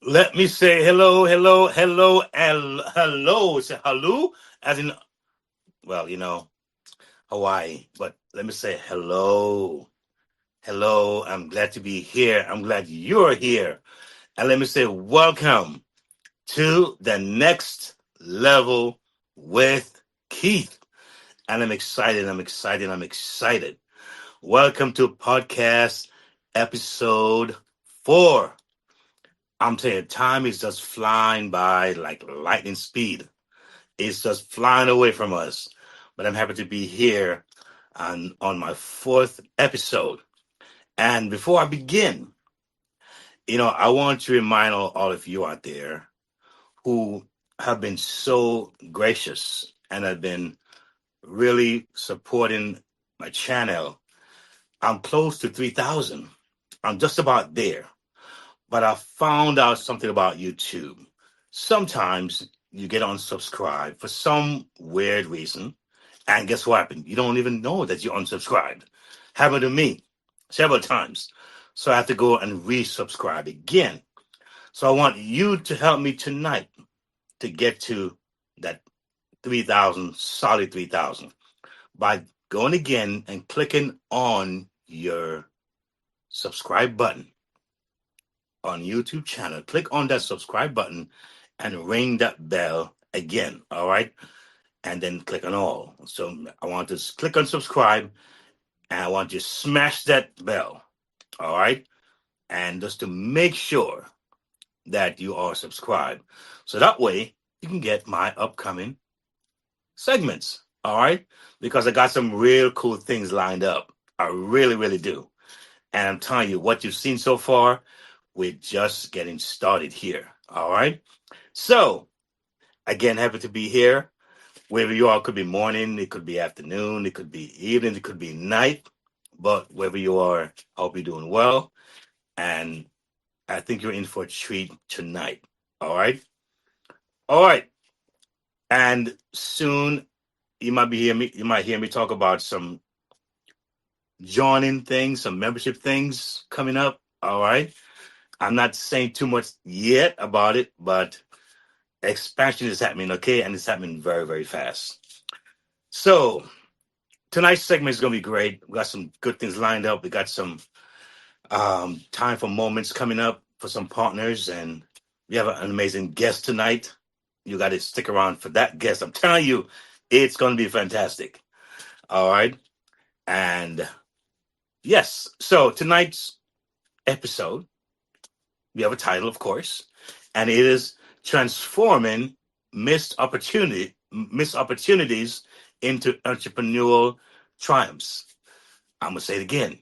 Let me say hello, hello, hello, and hello. Say hello, as in, well, Hawaii. But let me say hello, hello. I'm glad to be here. I'm glad you're here. And let me say welcome to the next level with Keith. And I'm excited. I'm excited. I'm excited. Welcome to podcast episode 4. I'm telling you, time is just flying by like lightning speed. It's just flying away from us. But I'm happy to be here on my 4th episode. And before I begin, I want to remind all of you out there who have been so gracious and have been really supporting my channel. I'm close to 3,000. I'm just about there. But I found out something about YouTube. Sometimes you get unsubscribed for some weird reason. And guess what happened? You don't even know that you're unsubscribed. Happened to me several times. So I have to go and resubscribe again. So I want you to help me tonight to get to that 3,000, solid 3,000, by going again and clicking on your subscribe button on YouTube channel. Click on that subscribe button and ring that bell again. All right. And then click on all. So I want to click on subscribe and I want you to smash that bell. All right. And just to make sure that you are subscribed. So that way you can get my upcoming segments. All right. Because I got some real cool things lined up. I really, really do. And I'm telling you, what you've seen so far, we're just getting started here. All right. So, again, happy to be here. Wherever you are, it could be morning, it could be afternoon, it could be evening, it could be night. But wherever you are, I hope you're doing well. And I think you're in for a treat tonight. All right. All right. And soon you might hear me talk about some joining things, some membership things coming up. All right. I'm not saying too much yet about it, but expansion is happening, okay? And it's happening very, very fast. So tonight's segment is going to be great. We got some good things lined up. We got some time for moments coming up for some partners, and we have an amazing guest tonight. You got to stick around for that guest. I'm telling you, it's going to be fantastic. All right. And yes, so tonight's episode, we have a title, of course, and it is transforming missed opportunities into entrepreneurial triumphs. I'm gonna say it again: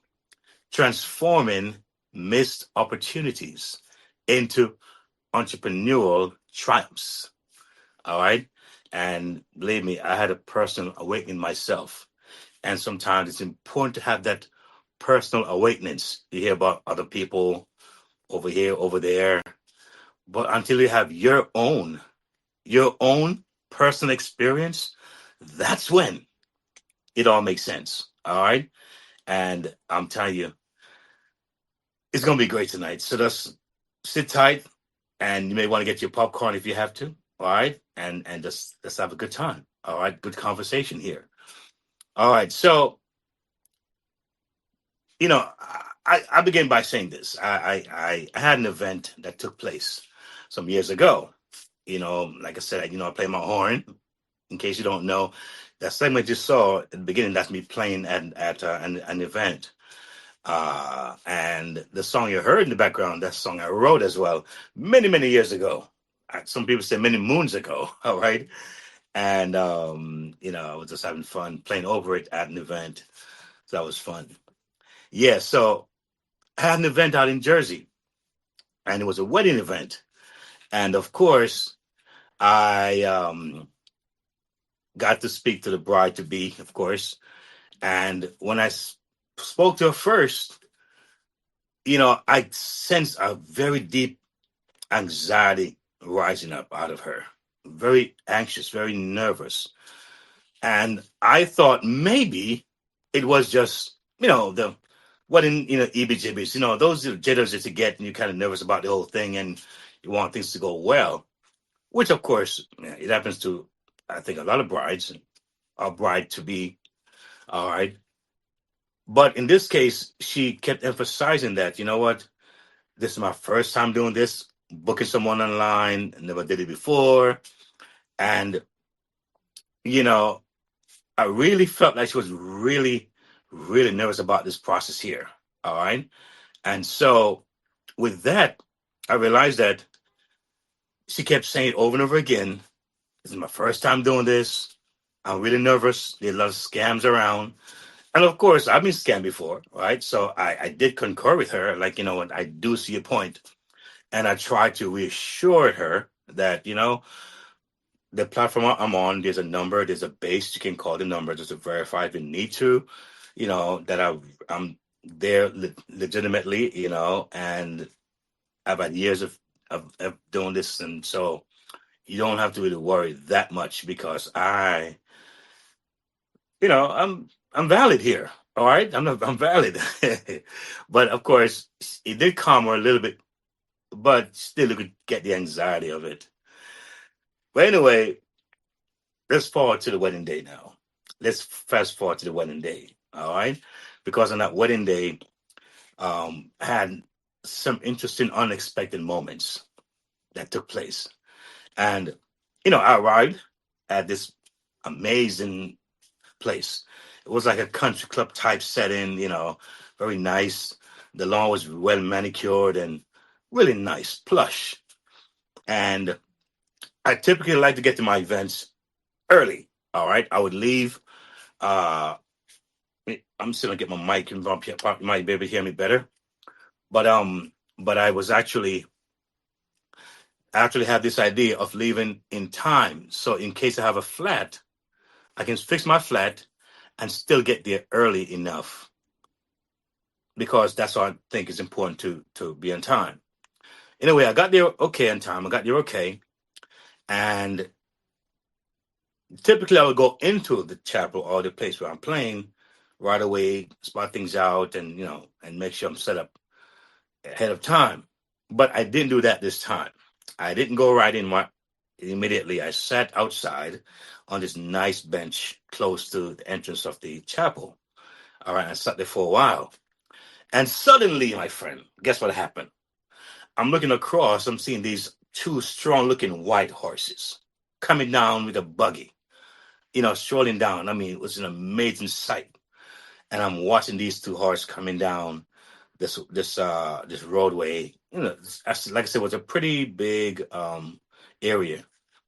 transforming missed opportunities into entrepreneurial triumphs. All right, and believe me, I had a personal awakening myself, and sometimes it's important to have that personal awakenings. You hear about other people over here, over there, but until you have your own personal experience, that's when it all makes sense. All right. And I'm telling you, it's going to be great tonight. So just sit tight, and you may want to get your popcorn if you have to. All right. And just let's have a good time. All right. Good conversation here. All right. So, I begin by saying this. I had an event that took place some years ago. Like I said, I play my horn. In case you don't know, that segment you saw at the beginning, that's me playing at an event. And the song you heard in the background, that song I wrote as well many, many years ago. Some people say many moons ago. All right. And, I was just having fun playing over it at an event. So that was fun. Yeah. So I had an event out in Jersey, and it was a wedding event. And of course, I got to speak to the bride to be, of course. And when I spoke to her first, I sensed a very deep anxiety rising up out of her. Very anxious, very nervous. And I thought maybe it was just, the wedding, EBGBs, those are jitters that you get, and you're kind of nervous about the whole thing, and you want things to go well, which of course, yeah, it happens to, I think, a lot of brides, a bride to be. All right. But in this case, she kept emphasizing that, you know what, this is my first time doing this, booking someone online, never did it before. And, you know, I really felt like she was really, really nervous about this process here. All right. And so with that, I realized that she kept saying over and over again, this is my first time doing this. I'm really nervous. There's a lot of scams around. And of course, I've been scammed before, right? So I did concur with her, like, what, I do see a point. And I tried to reassure her that, the platform I'm on, there's a number, there's a base. You can call the number just to verify if you need to, that I'm there legitimately, and I've had years of doing this. And so you don't have to really worry that much because I'm valid here. All right. I'm valid. But of course, it did calm her a little bit, but still you could get the anxiety of it. But anyway, let's forward to the wedding day now. Let's fast forward to the wedding day. All right. Because on that wedding day, had some interesting, unexpected moments that took place. And, I arrived at this amazing place. It was like a country club type setting, very nice. The lawn was well manicured and really nice, plush. And I typically like to get to my events early. All right. I would leave. Uh, I'm still gonna get my mic involved. You might be able to hear me better. But I was actually had this idea of leaving in time. So in case I have a flat, I can fix my flat and still get there early enough because that's what I think is important to be on time. Anyway, I got there okay on time. I got there okay, and typically I would go into the chapel or the place where I'm playing right away, spot things out, and and make sure I'm set up ahead of time. But I didn't do that this time. I didn't go right in immediately. I sat outside on this nice bench close to the entrance of the chapel. All right, I sat there for a while. And suddenly, my friend, guess what happened? I'm looking across, I'm seeing these two strong looking white horses coming down with a buggy, strolling down. I mean, it was an amazing sight. And I'm watching these two horses coming down this roadway. Like I said, it was a pretty big area.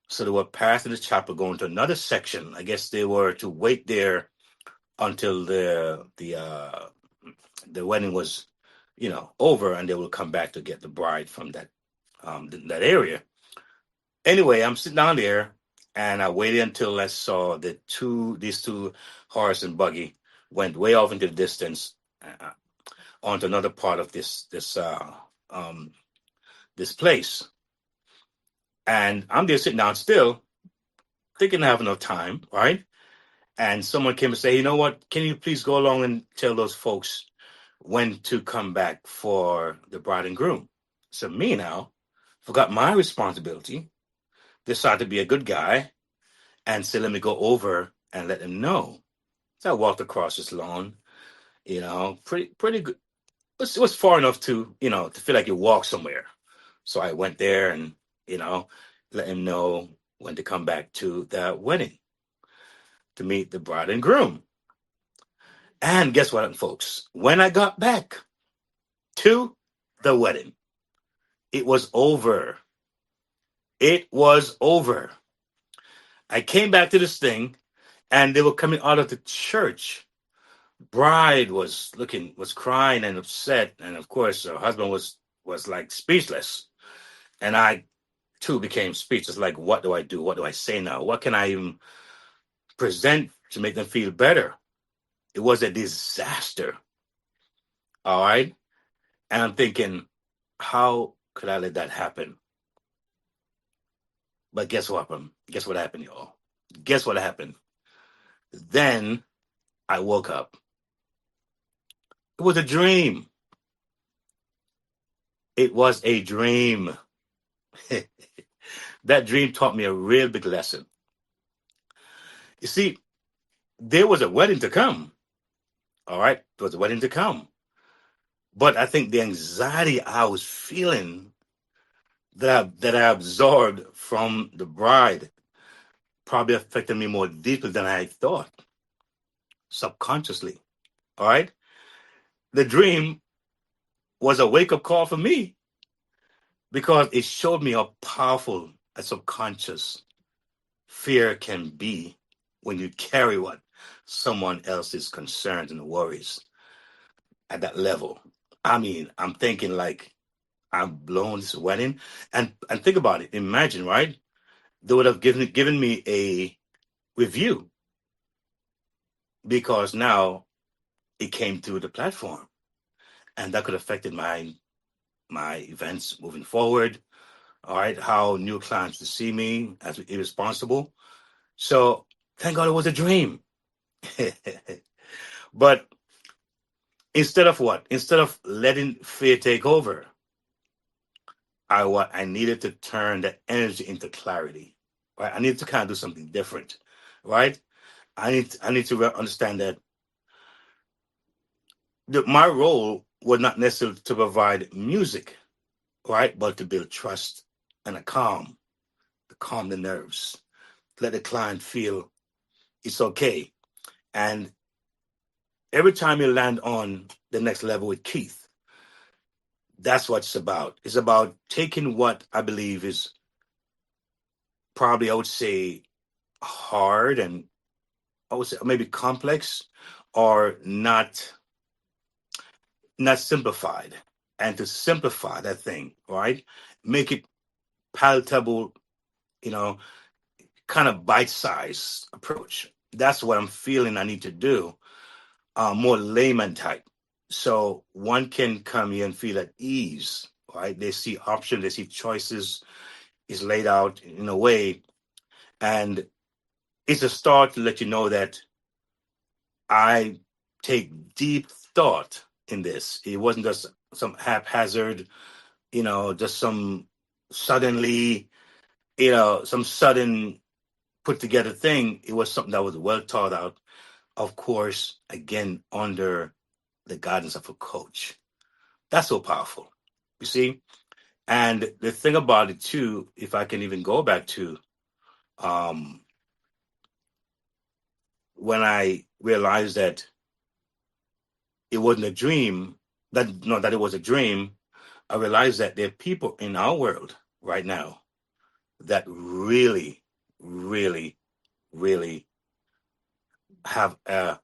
So they were passing the chapel, going to another section. I guess they were to wait there until the wedding was, over, and they will come back to get the bride from that area. Anyway, I'm sitting down there, and I waited until I saw these two horse and buggy went way off into the distance, onto another part of um this place. And I'm there sitting down still, thinking I have enough time, right? And someone came and say, you know what? Can you please go along and tell those folks when to come back for the bride and groom? So me now forgot my responsibility, decided to be a good guy, and said, let me go over and let them know. So I walked across this lawn, pretty good. It was far enough to feel like you walk somewhere. So I went there and, you know, let him know when to come back to the wedding to meet the bride and groom. And guess what, folks? When I got back to the wedding, it was over. It was over. I came back to this thing, and they were coming out of the church. Bride was crying and upset, and of course her husband was like speechless. And I too became speechless. Like, what do I do? What do I say now? What can I even present to make them feel better? It was a disaster. All right. And I'm thinking, how could I let that happen? But guess what happened? Guess what happened, y'all? Guess what happened? Then I woke up. It was a dream. It was a dream. That dream taught me a real big lesson. You see, there was a wedding to come. All right. There was a wedding to come. But I think the anxiety I was feeling that I absorbed from the bride probably affected me more deeply than I thought, subconsciously. All right. The dream was a wake up call for me because it showed me how powerful a subconscious fear can be when you carry what someone else's concerns and worries at that level. I mean, I'm thinking like I'm blown this wedding, and think about it. Imagine, right? They would have given me a review because now it came through the platform, and that could have affected my events moving forward. All right, how new clients to see me as irresponsible. So thank God it was a dream. But instead of what? Instead of letting fear take over, I needed to turn the energy into clarity. Right? I needed to kind of do something different. Right? I need to understand that my role was not necessarily to provide music, right, but to build trust and to calm the nerves, let the client feel it's okay. And every time you land on the next level with Keith, that's what it's about. It's about taking what I believe is probably, I would say, hard, and I would say maybe complex, or not simplified, and to simplify that thing, right? Make it palatable, you know, kind of bite-sized approach. That's what I'm feeling I need to do, more layman type. So one can come here and feel at ease, right? They see options, they see choices is laid out in a way, and it's a start to let you know that I take deep thought in this. It wasn't just some haphazard, just suddenly, some sudden put together thing. It was something that was well thought out, of course, again, under the guidance of a coach. That's so powerful. You see? And the thing about it too, if I can even go back to um, when I realized that it wasn't a dream, that it was a dream, I realized that there are people in our world right now that really, really, really have a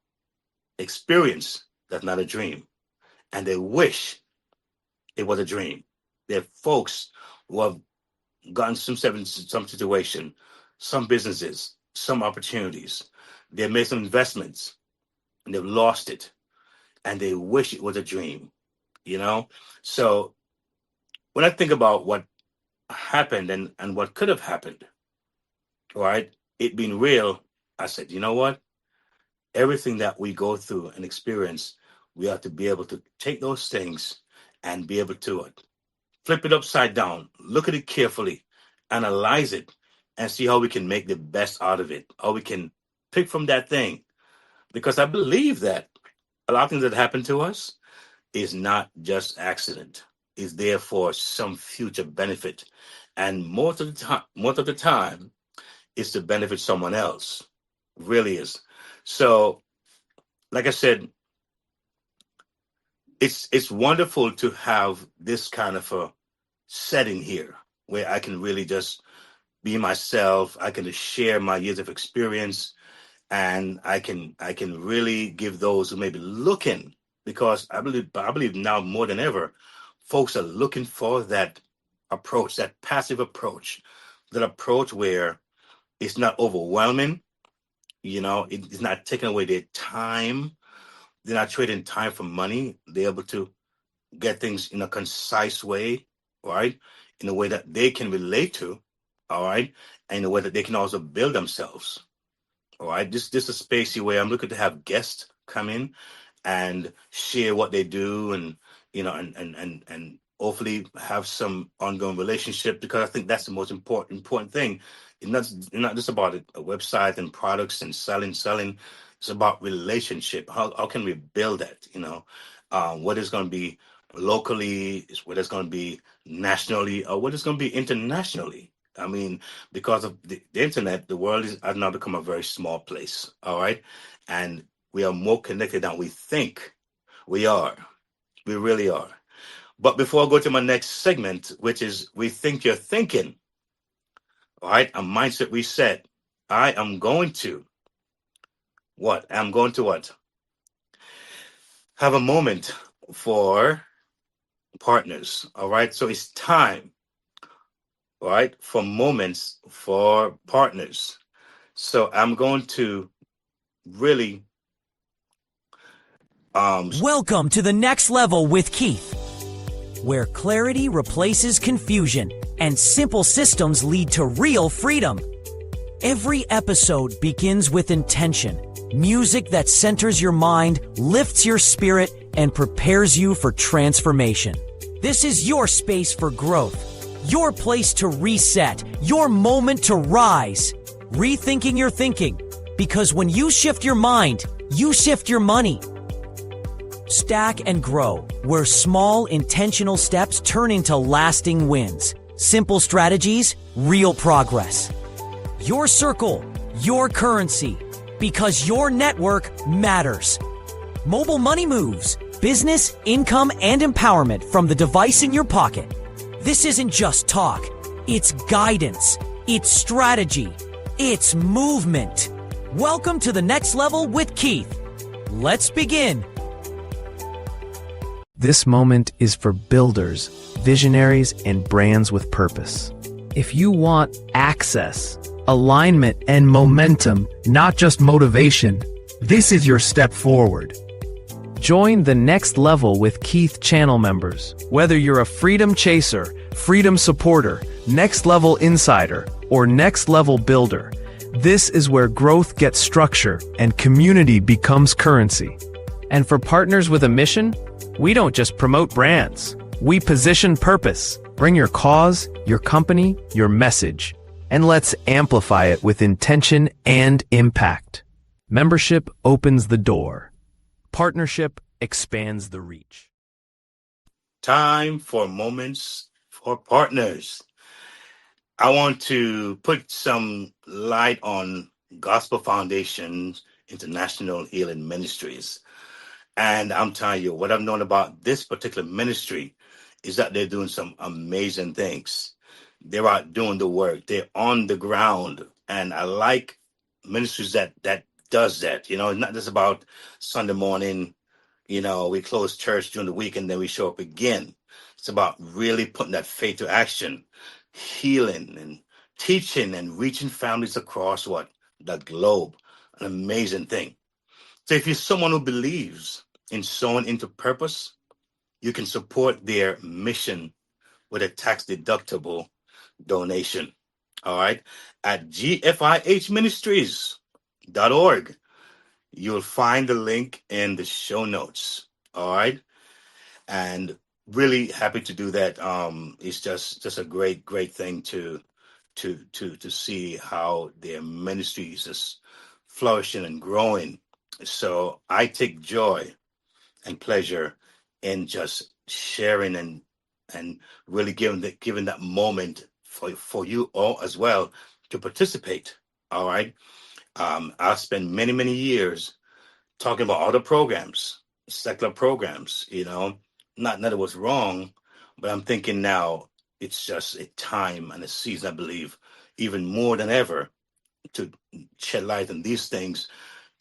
experience that's not a dream, and they wish it was a dream. There are folks who have gotten some situation, some businesses, some opportunities. They made some investments and they've lost it, and they wish it was a dream. You know, so when I think about what happened and what could have happened, right? It being real, I said, you know what? Everything that we go through and experience, we have to be able to take those things and be able to flip it upside down, look at it carefully, analyze it, and see how we can make the best out of it, how we can pick from that thing. Because I believe that a lot of things that happen to us is not just accident. Is there for some future benefit. And most of the time, it's to benefit someone else. Really is. So, like I said, it's wonderful to have this kind of a setting here where I can really just be myself. I can just share my years of experience, and I can really give those who may be looking, because I believe now more than ever, folks are looking for that approach, that passive approach, that approach where it's not overwhelming. It's not taking away their time. They're not trading time for money. They're able to get things in a concise way, right? In a way that they can relate to, all right, and in a way that they can also build themselves. All right. This is a space here where I'm looking to have guests come in and share what they do, and and hopefully have some ongoing relationship, because I think that's the most important thing. It's not just about a website and products and selling. It's about relationship. How can we build that? What is going to be locally, is what is going to be nationally, or what is going to be internationally. I mean, because of the internet, the world has now become a very small place. All right. And we are more connected than we think we are. We really are. But before I go to my next segment, which is Rethink Your Thinking, all right, a mindset reset, I am going to what? I'm going to what? Have a moment for partners. All right. So it's time, all right, for moments for partners. So I'm going to really Welcome to the next level with Keith, where clarity replaces confusion and simple systems lead to real freedom. Every episode begins with intention, music that centers your mind, lifts your spirit, and prepares you for transformation. This is your space for growth, your place to reset, your moment to rise. Rethinking your thinking, because when you shift your mind, you shift your money. Stack and grow, where small intentional steps turn into lasting wins. Simple strategies, real progress. Your circle, your currency, because your network matters. Mobile money moves, business, income, and empowerment from the device in your pocket. This isn't just talk. It's guidance. It's strategy. It's movement. Welcome to the next level with Keith. Let's begin. This moment is for builders, visionaries, and brands with purpose. If you want access, alignment, and momentum, not just motivation, this is your step forward. Join the next level with Keith channel members. Whether you're a freedom chaser, freedom supporter, next level insider, or next level builder, this is where growth gets structure and community becomes currency. And for partners with a mission, we don't just promote brands. We position purpose. Bring your cause, your company, your message, and let's amplify it with intention and impact. Membership opens the door. Partnership expands the reach. time for moments for partners. I want to put some light on Gospel Foundations International Healing Ministries. And I'm telling you, what I've known about this particular ministry is that they're doing some amazing things. They're out doing the work. They're on the ground. And I like ministries that does that. It's not just about Sunday morning, we close church during the week and then we show up again. It's about really putting that faith to action, healing and teaching and reaching families across the globe. An amazing thing. So if you're someone who believes in sowing into purpose, you can support their mission with a tax deductible donation. All right. At gfihministries.org, you'll find the link in the show notes. All right. And really happy to do that. It's just a great thing to see how their ministry is just flourishing and growing. So I take joy and pleasure in just sharing and really giving that moment for you all as well to participate. All right. I spent many years talking about other programs, secular programs, not that it was wrong, but I'm thinking now it's just a time and a season, I believe, even more than ever to shed light on these things,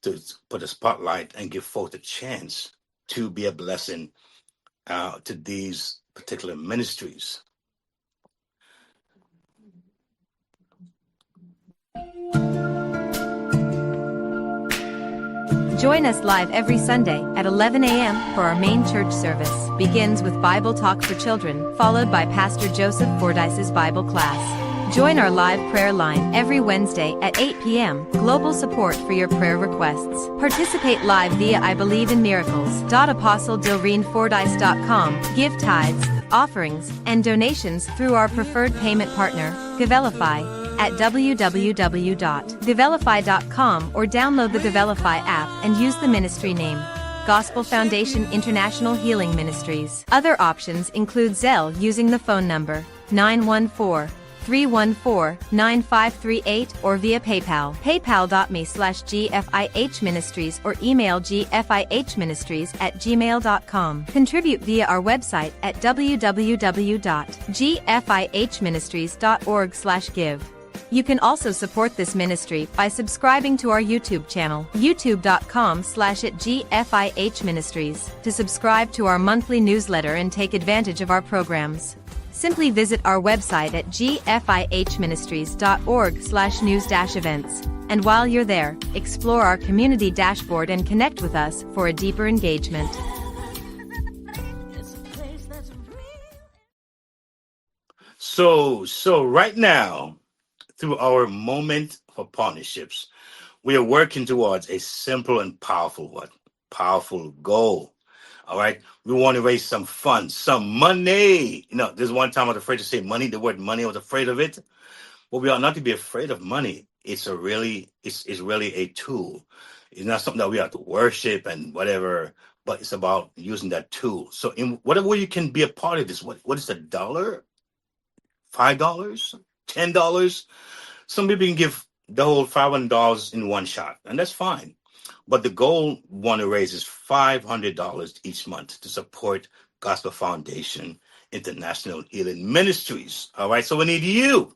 to put a spotlight and give folks a chance to be a blessing to these particular ministries. Join us live every Sunday at 11 a.m. for our main church service. Begins with Bible Talk for Children, followed by Pastor Joseph Fordyce's Bible class. Join our live prayer line every Wednesday at 8 p.m. Global support for your prayer requests. Participate live via iBelieveInMiracles.apostledilreenfordyce.com. Give tithes, offerings, and donations through our preferred payment partner, Givelify, at www.givelify.com or download the Givelify app and use the ministry name, Gospel Foundation International Healing Ministries. Other options include Zelle using the phone number 914-314-9538 or via PayPal, paypal.me/GFIH Ministries or email gfihministries@gmail.com. Contribute via our website at www.gfihministries.org/give. You can also support this ministry by subscribing to our YouTube channel, youtube.com/@GFIH Ministries, to subscribe to our monthly newsletter and take advantage of our programs. Simply visit our website at gfihministries.org/news-events. And while you're there, explore our community dashboard and connect with us for a deeper engagement. So right now, through our moment for partnerships, we are working towards a simple and powerful goal. All right. We want to raise some funds, some money. There's one time I was afraid to say money, the word money, I was afraid of it. But we ought not to be afraid of money. It's really a tool. It's not something that we have to worship and whatever, but it's about using that tool. So in whatever way you can be a part of this, what is $1? $5? $10? Some people can give the whole $500 in one shot, and that's fine. But the goal we want to raise is $500 each month to support Gospel Foundation International Healing Ministries. All right, so we need you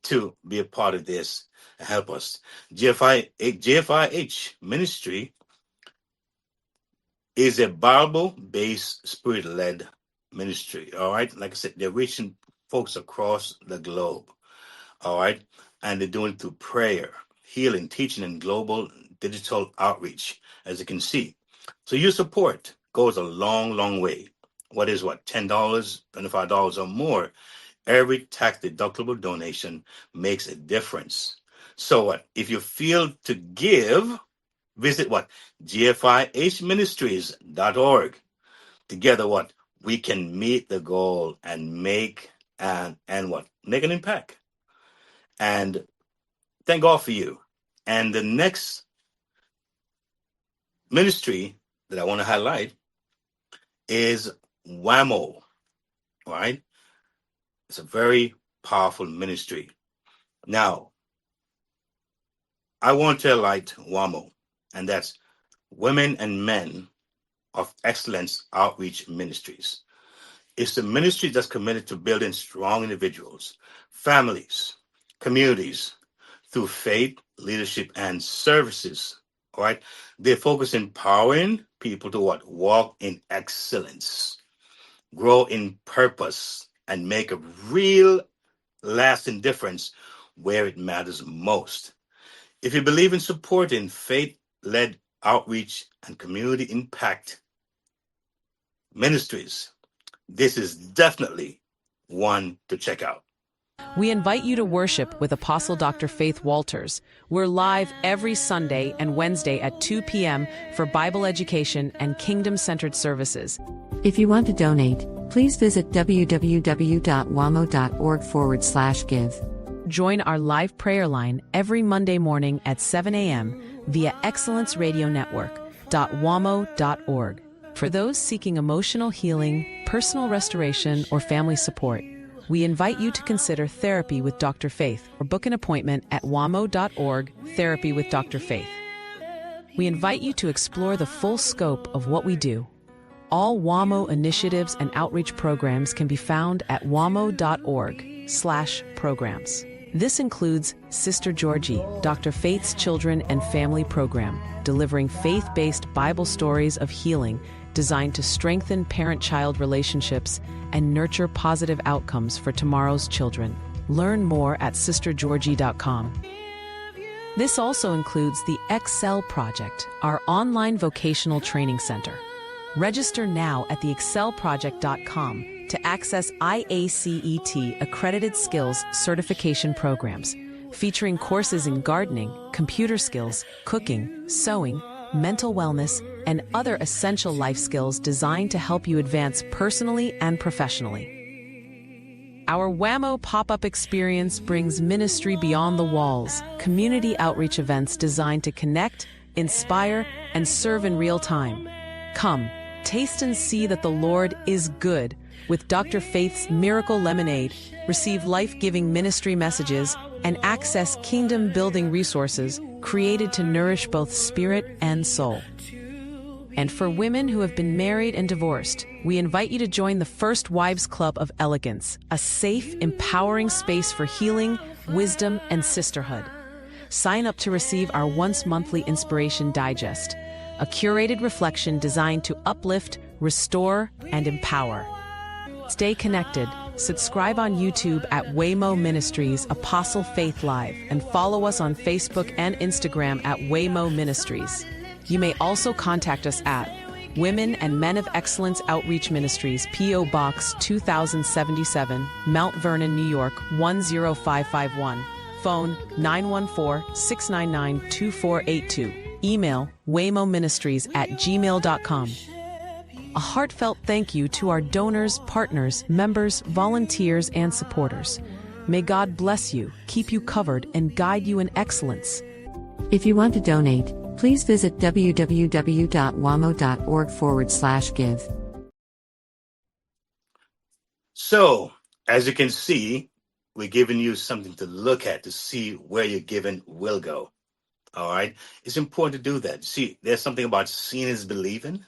to be a part of this and help us. GFIH Ministry is a Bible-based, spirit-led ministry. All right, like I said, they're reaching folks across the globe. All right. And they're doing it through prayer, healing, teaching, and global digital outreach, as you can see. So your support goes a long way. $10, $25 or more. Every tax deductible donation makes a difference. So if you feel to give, visit gfihministries.org. Together we can meet the goal and make an impact. And thank God for you. And the next ministry that I want to highlight is WAMO, right? It's a very powerful ministry. Now, I want to highlight WAMO, and that's Women and Men of Excellence Outreach Ministries. It's the ministry that's committed to building strong individuals, families, communities through faith, leadership, and services. All right. They focus empowering people to what? Walk in excellence, grow in purpose, and make a real lasting difference where it matters most. If you believe in supporting faith led outreach and community impact ministries, this is definitely one to check out. We invite you to worship with Apostle Dr. Faith Walters. We're live every Sunday and Wednesday at 2 p.m. for Bible education and kingdom-centered services. If you want to donate, please visit www.wamo.org/give. Join our live prayer line every Monday morning at 7 a.m. via excellenceradionetwork.wamo.org. For those seeking emotional healing, personal restoration, or family support, we invite you to consider Therapy with Dr. Faith or book an appointment at wamo.org, Therapy with Dr. Faith. We invite you to explore the full scope of what we do. All WAMO initiatives and outreach programs can be found at wamo.org/programs. This includes Sister Georgie, Dr. Faith's Children and Family Program, delivering faith-based Bible stories of healing designed to strengthen parent-child relationships and nurture positive outcomes for tomorrow's children. Learn more at sistergeorgie.com. This also includes the Excel Project, our online vocational training center. Register now at theexcelproject.com to access IACET accredited skills certification programs, featuring courses in gardening, computer skills, cooking, sewing, mental wellness, and other essential life skills designed to help you advance personally and professionally. Our WAMO pop-up experience brings ministry beyond the walls, community outreach events designed to connect, inspire, and serve in real time. Come, taste and see that the Lord is good with Dr. Faith's Miracle Lemonade. Receive life-giving ministry messages and access kingdom-building resources created to nourish both spirit and soul. And for women who have been married and divorced, we invite you to join the First Wives Club of Elegance, a safe, empowering space for healing, wisdom, and sisterhood. Sign up to receive our once-monthly Inspiration Digest, a curated reflection designed to uplift, restore, and empower. Stay connected. Subscribe on YouTube at Waymo Ministries Apostle Faith Live and follow us on Facebook and Instagram at Waymo Ministries. You may also contact us at Women and Men of Excellence Outreach Ministries, P.O. Box 2077, Mount Vernon, New York 10551. Phone 914-699-2482. Email waymoministries@gmail.com. A heartfelt thank you to our donors, partners, members, volunteers, and supporters. May God bless you, keep you covered, and guide you in excellence. If you want to donate, please visit www.wamo.org/give. So, as you can see, we're giving you something to look at to see where your giving will go. All right. It's important to do that. See, there's something about seeing is believing.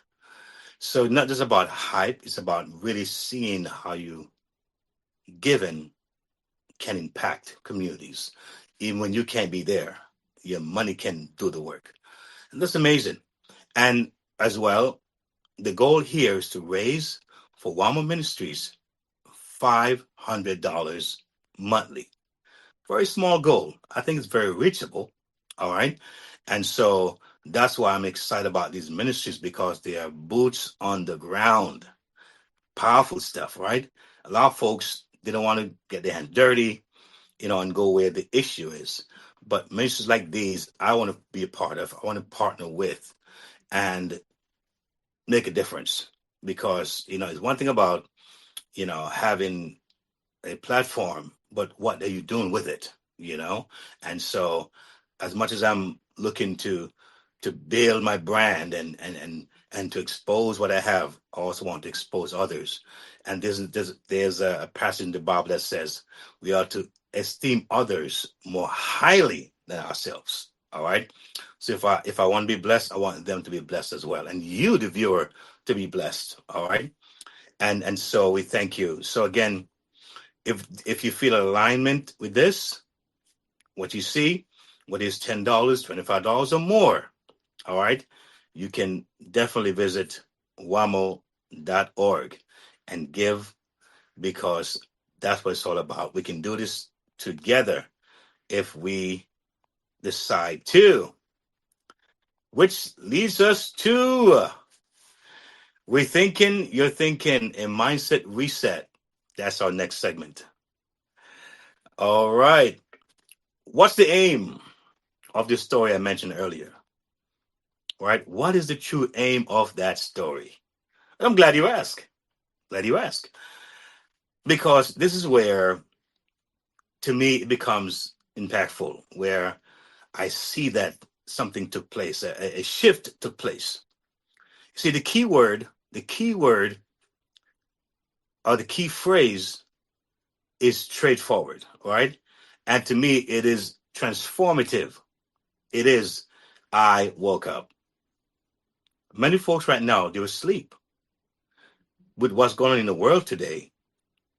So not just about hype, it's about really seeing how you giving can impact communities. Even when you can't be there, your money can do the work. And that's amazing. And as well, the goal here is to raise for WAMO Ministries $500 monthly. Very small goal. I think it's very reachable. All right. And so that's why I'm excited about these ministries, because they are boots on the ground. Powerful stuff, right? A lot of folks, they don't want to get their hands dirty, and go where the issue is. But ministries like these, I want to be a part of. I want to partner with and make a difference, because, it's one thing about, having a platform, but what are you doing with it, And so as much as I'm looking to build my brand and and to expose what I have. I also want to expose others. And there's a passage in the Bible that says we are to esteem others more highly than ourselves. All right. So if I want to be blessed, I want them to be blessed as well, and you, the viewer, to be blessed. All right. And so we thank you. So again, if you feel alignment with this, what you see, what is $10, $25 or more, all right, you can definitely visit wamo.org and give, because that's what it's all about. We can do this together if we decide to, which leads us to you're thinking a mindset reset. That's our next segment. All right. What's the aim of this story I mentioned earlier? Right? What is the true aim of that story? I'm glad you asked. Glad you asked. Because this is where, to me, it becomes impactful, where I see that something took place, a shift took place. See, the key word, or the key phrase is straightforward, right? And to me, it is transformative. It is, I woke up. Many folks right now, they're asleep with what's going on in the world today,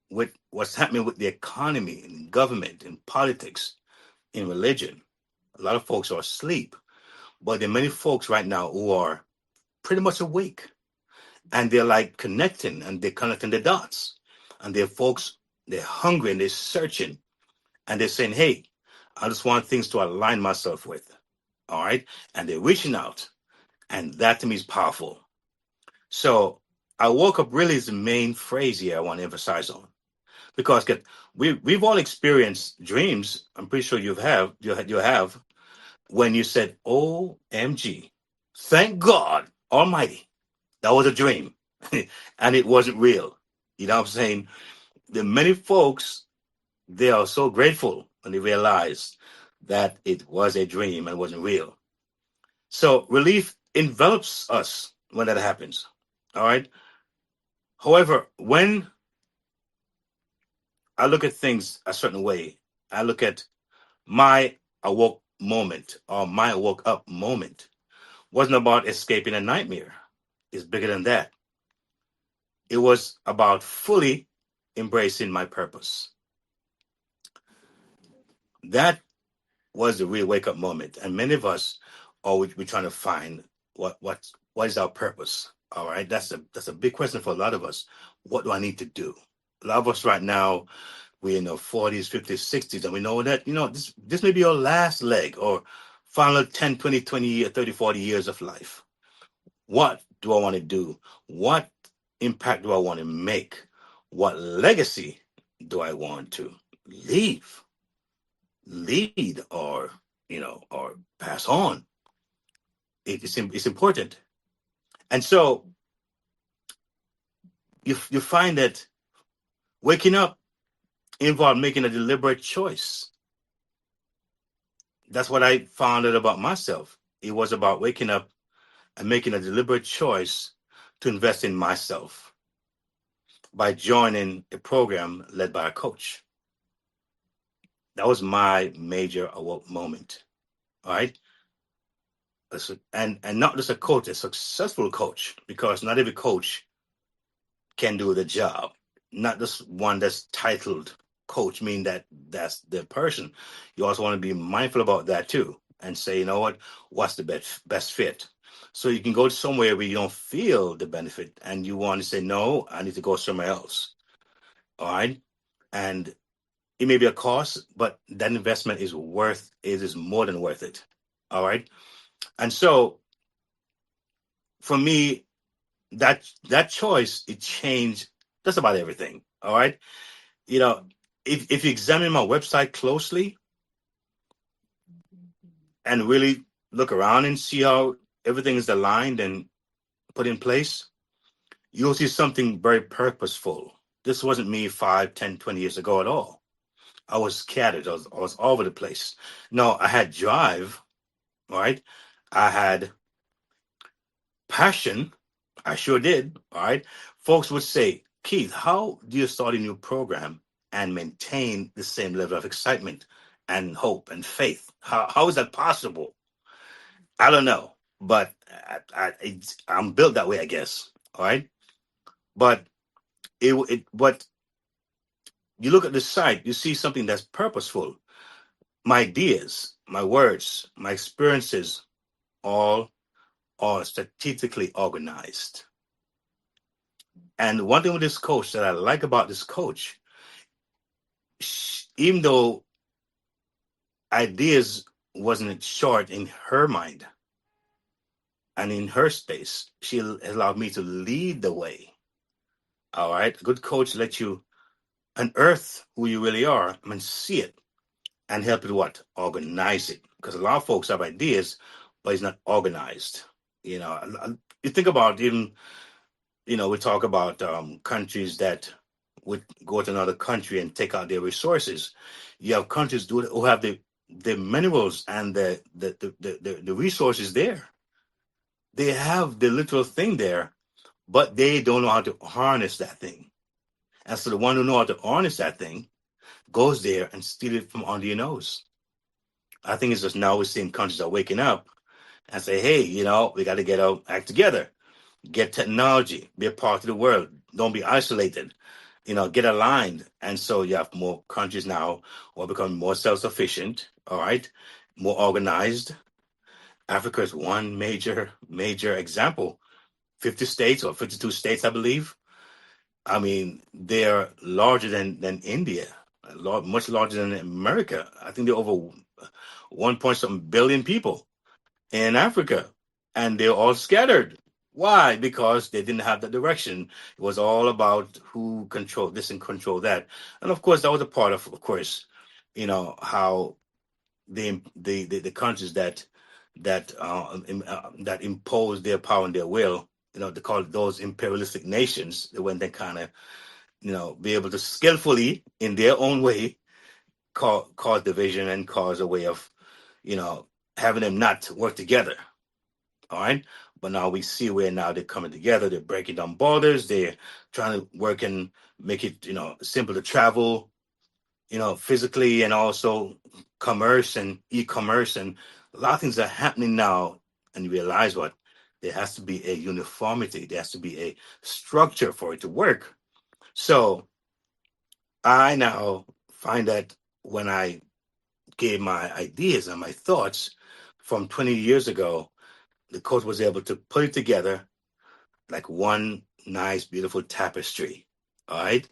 with what's happening with the economy and government and politics and religion. A lot of folks are asleep, but there are many folks right now who are pretty much awake, and they're like connecting, and they're connecting the dots. And they're folks, they're hungry and they're searching, and they're saying, hey, I just want things to align myself with. All right. And they're reaching out. And that to me is powerful. So I woke up really is the main phrase here I want to emphasize on, because we've all experienced dreams. I'm pretty sure you have, when you said, OMG, thank God Almighty, that was a dream. And it wasn't real. You know what I'm saying? The many folks, they are so grateful when they realize that it was a dream and wasn't real. So relief envelops us when that happens. All right. However, when I look at things a certain way, I look at my awoke moment, or my awoke up moment, wasn't about escaping a nightmare. It's bigger than that. It was about fully embracing my purpose. That was the real wake up moment. And many of us are we trying to find what is our purpose. All right. That's a big question for a lot of us. What do I need to do? A lot of us right now, we're in our 40s, 50s, 60s, and we know that, this may be your last leg, or final 10, 20, 20, 30, 40 years of life. What do I want to do? What impact do I want to make? What legacy do I want to leave, lead, or or pass on? It's important. And so you find that waking up involved making a deliberate choice. That's what I found out about myself. It was about waking up and making a deliberate choice to invest in myself by joining a program led by a coach. That was my major awoke moment. All right. And not just a coach, a successful coach, because not every coach can do the job. Not just one that's titled coach, mean that that's the person. You also want to be mindful about that too, and say, what's the best fit? So you can go somewhere where you don't feel the benefit, and you want to say, no, I need to go somewhere else. All right. And it may be a cost, but that investment is more than worth it. All right. And so for me, that choice, it changed just about everything. All right. You know, if you examine my website closely and really look around and see how everything is aligned and put in place, you'll see something very purposeful. This wasn't me 5, 10, 20 years ago at all. I was scattered. I was all over the place. No, I had drive, right? I had passion, I sure did. All right. Folks would say, Keith, how do you start a new program and maintain the same level of excitement and hope and faith? How is that possible? I don't know, but I'm built that way, I guess. All right. But but you look at the site, you see something that's purposeful. My ideas, my words, my experiences, all are strategically organized. And one thing with this coach that I like about this coach, even though ideas wasn't short in her mind and in her space, she allowed me to lead the way. All right. A good coach lets you unearth who you really are and see it and help you to what? Organize it. Because a lot of folks have ideas, but it's not organized. You know, you think about even, we talk about countries that would go to another country and take out their resources. You have countries who have the minerals and the resources there. They have the literal thing there, but they don't know how to harness that thing. And so the one who know how to harness that thing goes there and steal it from under your nose. I think it's just now we're seeing countries are waking up and say, hey, we got to get our act together, get technology, be a part of the world, don't be isolated, get aligned. And so you have more countries now who are becoming more self-sufficient, all right, more organized. Africa is one major example. 50 states or 52 states, I believe. I mean, they're larger than India, much larger than America. I think they're over 1 point something billion people in Africa, and they're all scattered. Why? Because they didn't have the direction. It was all about who controlled this and control that, and of course, that was a part of course, how the countries that impose their power and their will, they call those imperialistic nations, when they kind of, be able to skillfully in their own way cause division and cause a way of, having them not work together. All right. But now we see where now they're coming together. They're breaking down borders. They're trying to work and make it, simple to travel, physically, and also commerce and e-commerce, and a lot of things are happening now. And you realize what? There has to be a uniformity. There has to be a structure for it to work. So I now find that when I gave my ideas and my thoughts from 20 years ago, the coach was able to put it together like one nice, beautiful tapestry. All right.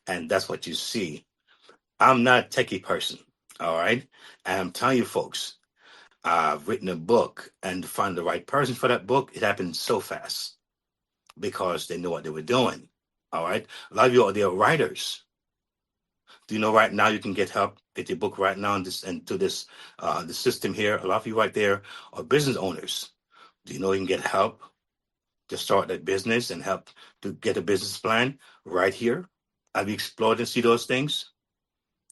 And that's what you see. I'm not a techie person. All right. And I'm telling you, folks, I've written a book, and to find the right person for that book, it happened so fast because they knew what they were doing. All right. A lot of you are there writers. Do you know right now you can get help, get your book right now into this the system here? A lot of you right there are business owners. Do you know you can get help to start that business and help to get a business plan right here? Have you explored and see those things?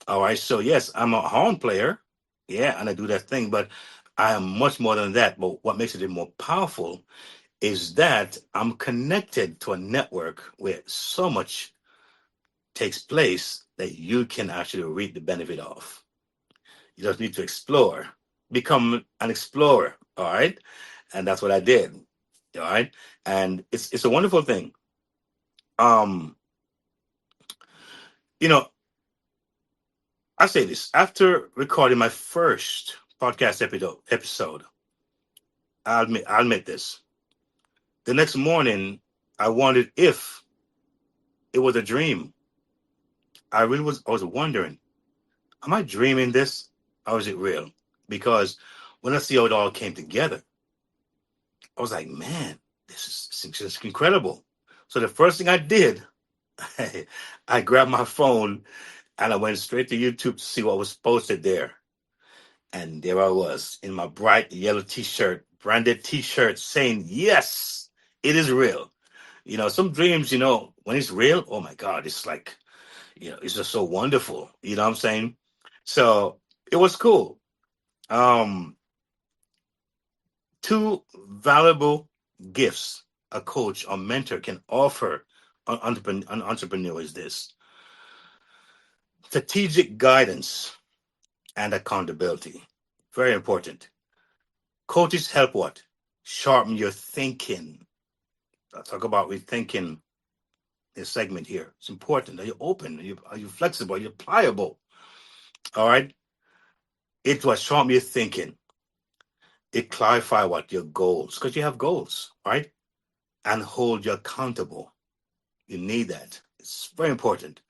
All right. So yes, I'm a horn player. Yeah, and I do that thing, but I am much more than that. But what makes it more powerful is that I'm connected to a network where so much takes place that you can actually reap the benefit of. You just need to explore, become an explorer. All right. And that's what I did. All right. And it's a wonderful thing. Um, you know, I say this after recording my first podcast episode. I'll admit this. The next morning, I wondered if it was a dream. I was wondering, am I dreaming this or is it real? Because when I see how it all came together, I was like, man, this is incredible. So the first thing I did, I grabbed my phone and I went straight to YouTube to see what was posted there. And there I was in my bright yellow t-shirt, branded t-shirt saying, yes, it is real. Some dreams, when it's real, oh my God, it's like, it's just so wonderful. You know what I'm saying? So it was cool. Um, Two valuable gifts a coach or mentor can offer an entrepreneur is this: strategic guidance and accountability. Very important. Coaches help what? Sharpen your thinking. I'll talk about rethinking this segment here. It's important. Are you open? Are you flexible? Are you pliable? All right. It was sharpen your thinking. It clarify what your goals, because you have goals, right? And hold you accountable. You need that. It's very important.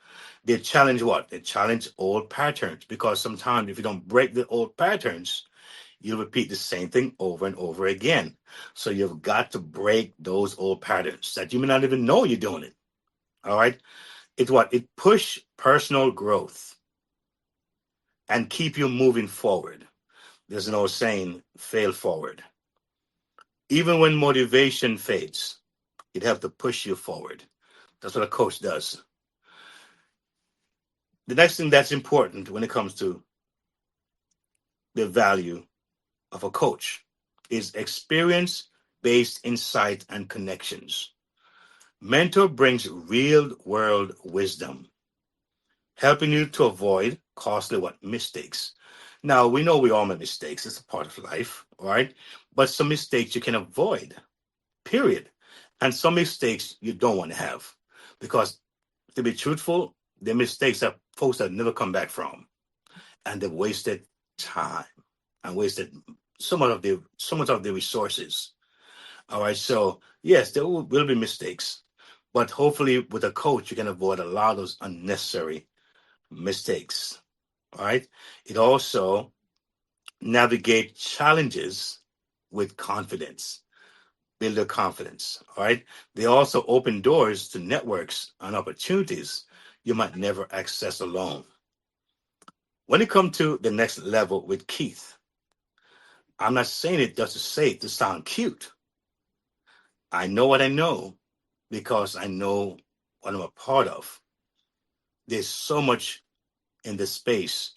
They challenge what? They challenge old patterns, because sometimes if you don't break the old patterns, you repeat the same thing over and over again. So you've got to break those old patterns that you may not even know you're doing it. All right. It's what? It push personal growth and keep you moving forward. There's no saying fail forward. Even when motivation fades, it helps to push you forward. That's what a coach does. The next thing that's important when it comes to the value of a coach is experience based insight and connections. Mentor brings real world wisdom, helping you to avoid costly what mistakes. Now we know we all make mistakes, it's a part of life, right? But some mistakes you can avoid, period. And some mistakes you don't want to have. Because to be truthful, the mistakes that folks that never come back from, and they've wasted time and wasted so much of the resources. All right. So yes, there will be mistakes, but hopefully with a coach, you can avoid a lot of those unnecessary mistakes. All right. It also navigate challenges with confidence, build your confidence. All right. They also open doors to networks and opportunities you might never access alone. When it comes to the next level with Keith, I'm not saying it just to say it to sound cute. I know what I know because I know what I'm a part of. There's so much in this space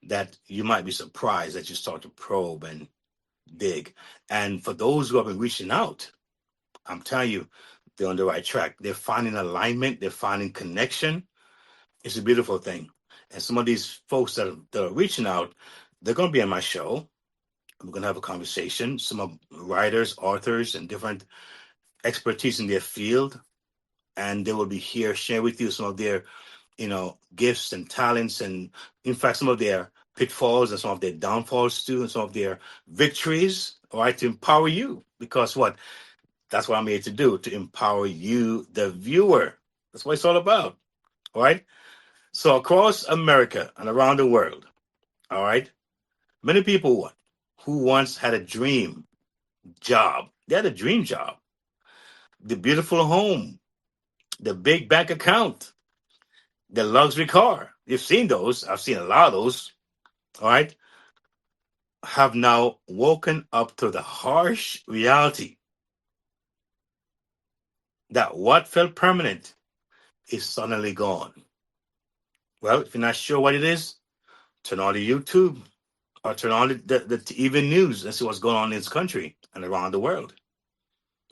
that you might be surprised that you start to probe and dig. And for those who have been reaching out, I'm telling you, they're on the right track. They're finding alignment, they're finding connection. It's a beautiful thing. And some of these folks that are reaching out, they're going to be on my show. We're going to have a conversation. Some of writers, authors, and different expertise in their field. And they will be here sharing with you some of their, gifts and talents, and in fact, some of their pitfalls and some of their downfalls too, and some of their victories, all right, to empower you. Because what? That's what I'm here to do, to empower you, the viewer. That's what it's all about. All right. So across America and around the world, all right, many people who once had a dream job. They had a dream job, the beautiful home, the big bank account, the luxury car. You've seen those. I've seen a lot of those. All right. Have now woken up to the harsh reality that what felt permanent is suddenly gone. Well, if you're not sure what it is, turn on the YouTube or turn on the TV news and see what's going on in this country and around the world.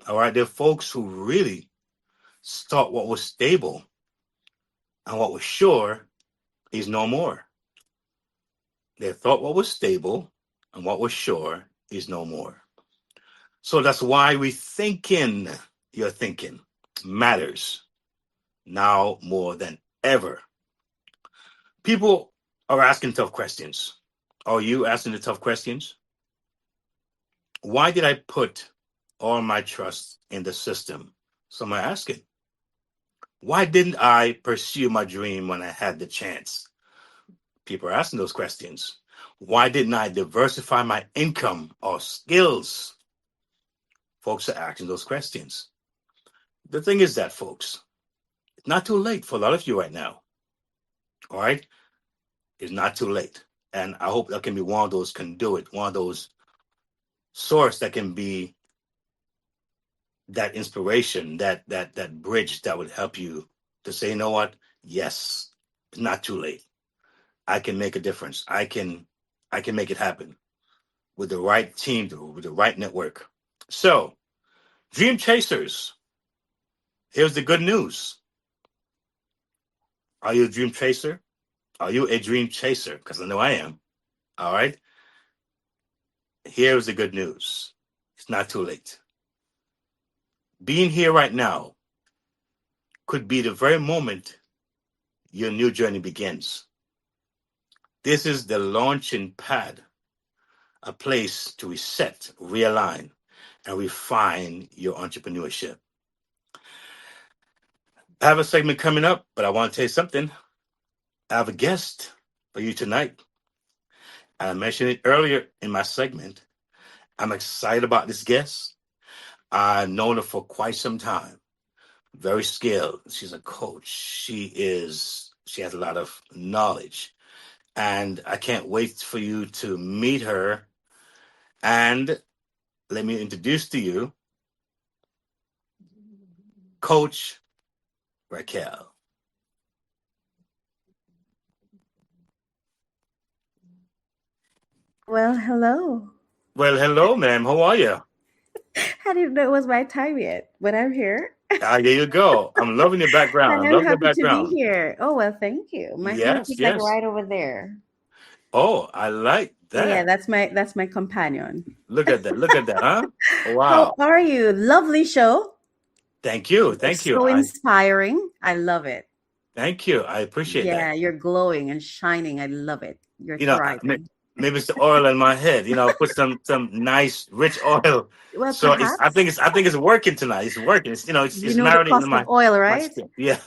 All right. There are folks who really thought what was stable and what was sure is no more. They thought what was stable and what was sure is no more. So that's why your thinking matters now more than ever. People are asking tough questions. Are you asking the tough questions? Why did I put all my trust in the system? Some are asking. Why didn't I pursue my dream when I had the chance? People are asking those questions. Why didn't I diversify my income or skills? Folks are asking those questions. The thing is that, folks, it's not too late for a lot of you right now. All right? It's not too late. And I hope that can be one of those conduit, one of those source that can be that inspiration, that bridge that would help you to say, you know what? Yes, it's not too late. I can make a difference. I can make it happen with the right team, with the right network. So, dream chasers, Here's the good news. Are you a dream chaser? Are you a dream chaser? Because I know I am. All right. Here's the good news. It's not too late. Being here right now could be the very moment your new journey begins. This is the launching pad, a place to reset, realign, and refine your entrepreneurship. I have a segment coming up, but I want to tell you something. I have a guest for you tonight. I mentioned it earlier in my segment. I'm excited about this guest. I've known her for quite some time. Very skilled. She's a coach. She has a lot of knowledge. And I can't wait for you to meet her. And let me introduce to you Coach Raquel. Well, hello. Well, hello, ma'am. How are you? I didn't know it was my time yet, but I'm here. Ah, there you go. I'm loving your background. And I'm I'm loving your happy to be background. here. Oh, well, thank you. My feet Yes, is like yes. right over there. Oh, I like Yeah, that. that's my companion. Look at that. Look at that, huh? How Wow. are you? Lovely show. Thank you. Thank you. So inspiring. I love it. Thank you. I appreciate that. Yeah, you're glowing and shining. I love it. You're You know, thriving. maybe it's the oil in my head. You know, put some nice rich oil. Well, So I perhaps think it's working tonight. It's working. you It's know the marinating in cost of oil, my right? skin. Yeah.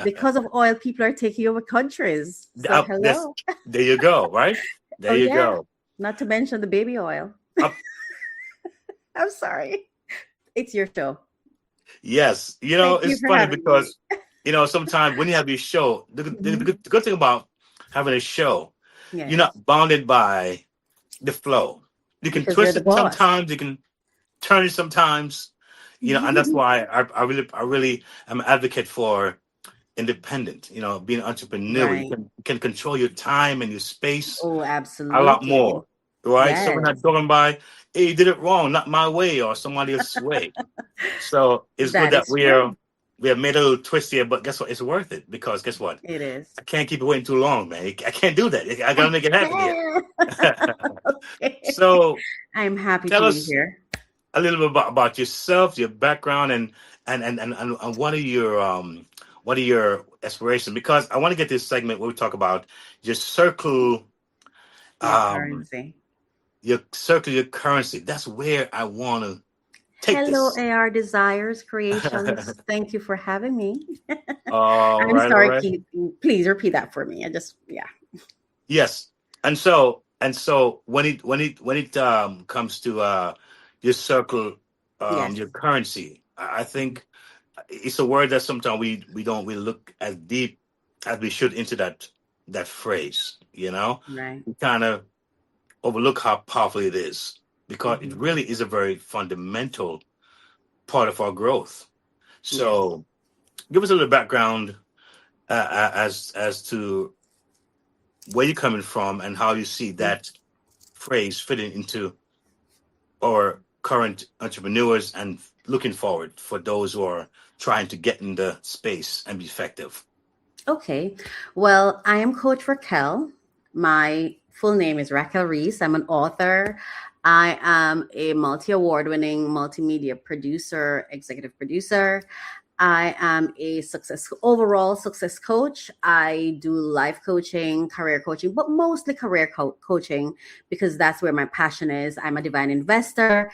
Because of oil, people are taking over countries. So hello. There you go. Right there Oh you yeah. go. Not to mention the baby oil. Up, I'm sorry. It's your show. yes. You know, Thank you it's for funny having me. because sometimes when you have your show, the good thing about having a show, you're Yes, not bounded by the flow. You can because you're twist the it boss. sometimes. You can turn it sometimes. And that's why I really am an advocate for independent. Being an entrepreneur, you Right. can control your time and your space Oh, a lot absolutely. more, right? So we're not Yes, talking by, hey, you did it wrong, not my way or somebody else's way. So it's good that that is true. we have made a little twist here, but guess what? It's worth it because guess what? It is. I can't keep it waiting too long, man. I can't do that. I gotta make it happen here. Okay. So I'm happy to tell be us here. a little bit about yourself, your background, and what are your aspirations? Because I want to get this segment where we talk about your circle, Your um, currency. your currency. That's where I want to take Hello, this. AR Desires Creations. Thank you for having me. All I'm right, all sorry, right. Keith. Please repeat that for me. Yeah. Yes, and so when it comes to your circle, Yes. your currency, I think it's a word that sometimes we don't really look as deep as we should into that phrase. Right. We kind of overlook how powerful it is because it Hmm. really is a very fundamental part of our growth. Yes. So, give us a little background as to where you're coming from and how you see that phrase fitting into our current entrepreneurs and looking forward for those who are trying to get in the space and be effective. Okay. Well, I am Coach Raquel. My full name is Raquel Reese. I'm an author. I am a multi-award winning multimedia producer, executive producer. I am a overall success coach. I do life coaching, career coaching, but mostly career coaching because that's where my passion is. I'm a divine investor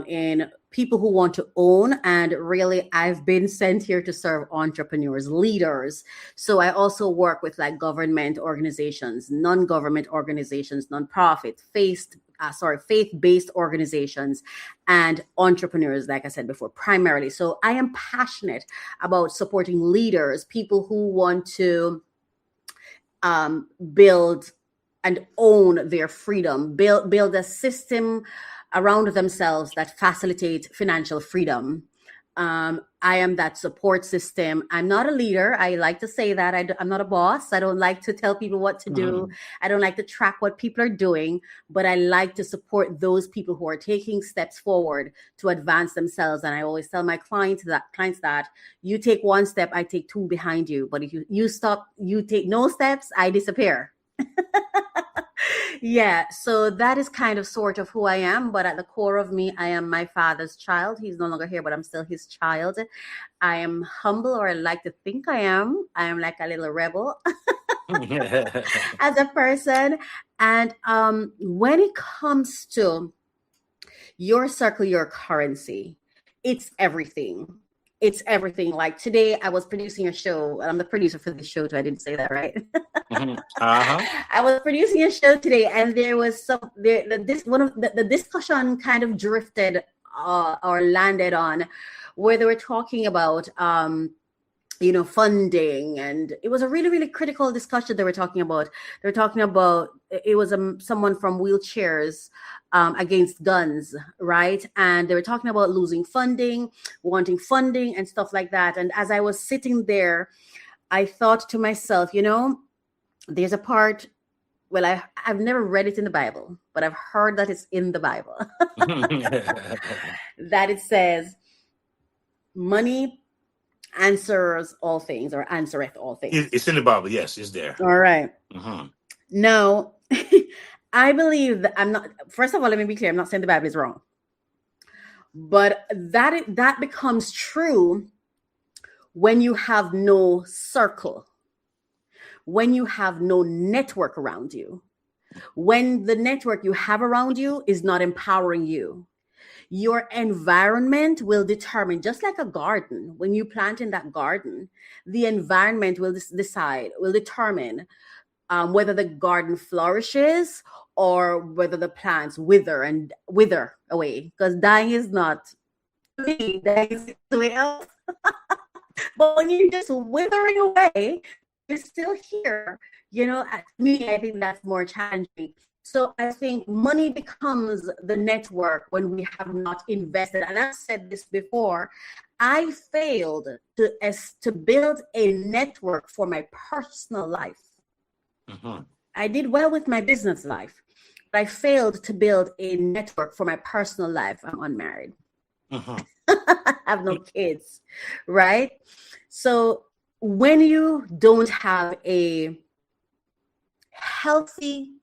in people who want to own, and really I've been sent here to serve entrepreneurs, leaders. So I also work with like government organizations, non-government organizations, nonprofit, faith-based organizations, and entrepreneurs, like I said before, primarily. So I am passionate about supporting leaders, people who want to build and own their freedom, build a system around themselves that facilitate financial freedom. I am that support system. I'm not a leader. I like to say that. I'm not a boss. I don't like to tell people what to do. Mhm. I don't like to track what people are doing, but I like to support those people who are taking steps forward to advance themselves. And I always tell my clients that you take one step, I take two behind you. But if you stop, you take no steps, I disappear. Yeah, so that is kind of sort of who I am, but at the core of me, I am my father's child. He's no longer here, but I'm still his child. I am humble, or I like to think I am. I am like a little rebel as a person. And when it comes to your circle, your currency, it's everything. It's everything. Like today, I was producing a show. I'm the producer for the show, too. I didn't say that, right? Mhm. Uh-huh. I was producing a show today, and there was the discussion kind of drifted or landed on where they were talking about funding, and it was a really, really critical discussion they were talking about. They were talking about it was someone from wheelchairs against guns, right? And they were talking about losing funding, wanting funding, and stuff like that. And as I was sitting there, I thought to myself, there's a part. Well, I've never read it in the Bible, but I've heard that it's in the Bible that it says, "Money answers all things, or answereth all things." It's in the Bible. Yes, it's there. All right. Mhm. Now, I believe that I'm not. First of all, let me be clear. I'm not saying the Bible is wrong, but that becomes true when you have no circle, when you have no network around you, when the network you have around you is not empowering you. Your environment will determine, just like a garden, when you plant in that garden, the environment will determine whether the garden flourishes or whether the plants wither away. Because dying is not me, dying is somewhere else. But when you're just withering away, you're still here. To me, I think that's more challenging. So I think money becomes the network when we have not invested. And I've said this before. I failed to build a network for my personal life. Mhm. I did well with my business life, but I failed to build a network for my personal life. I'm unmarried. Mhm. I have no kids, right? So when you don't have a healthy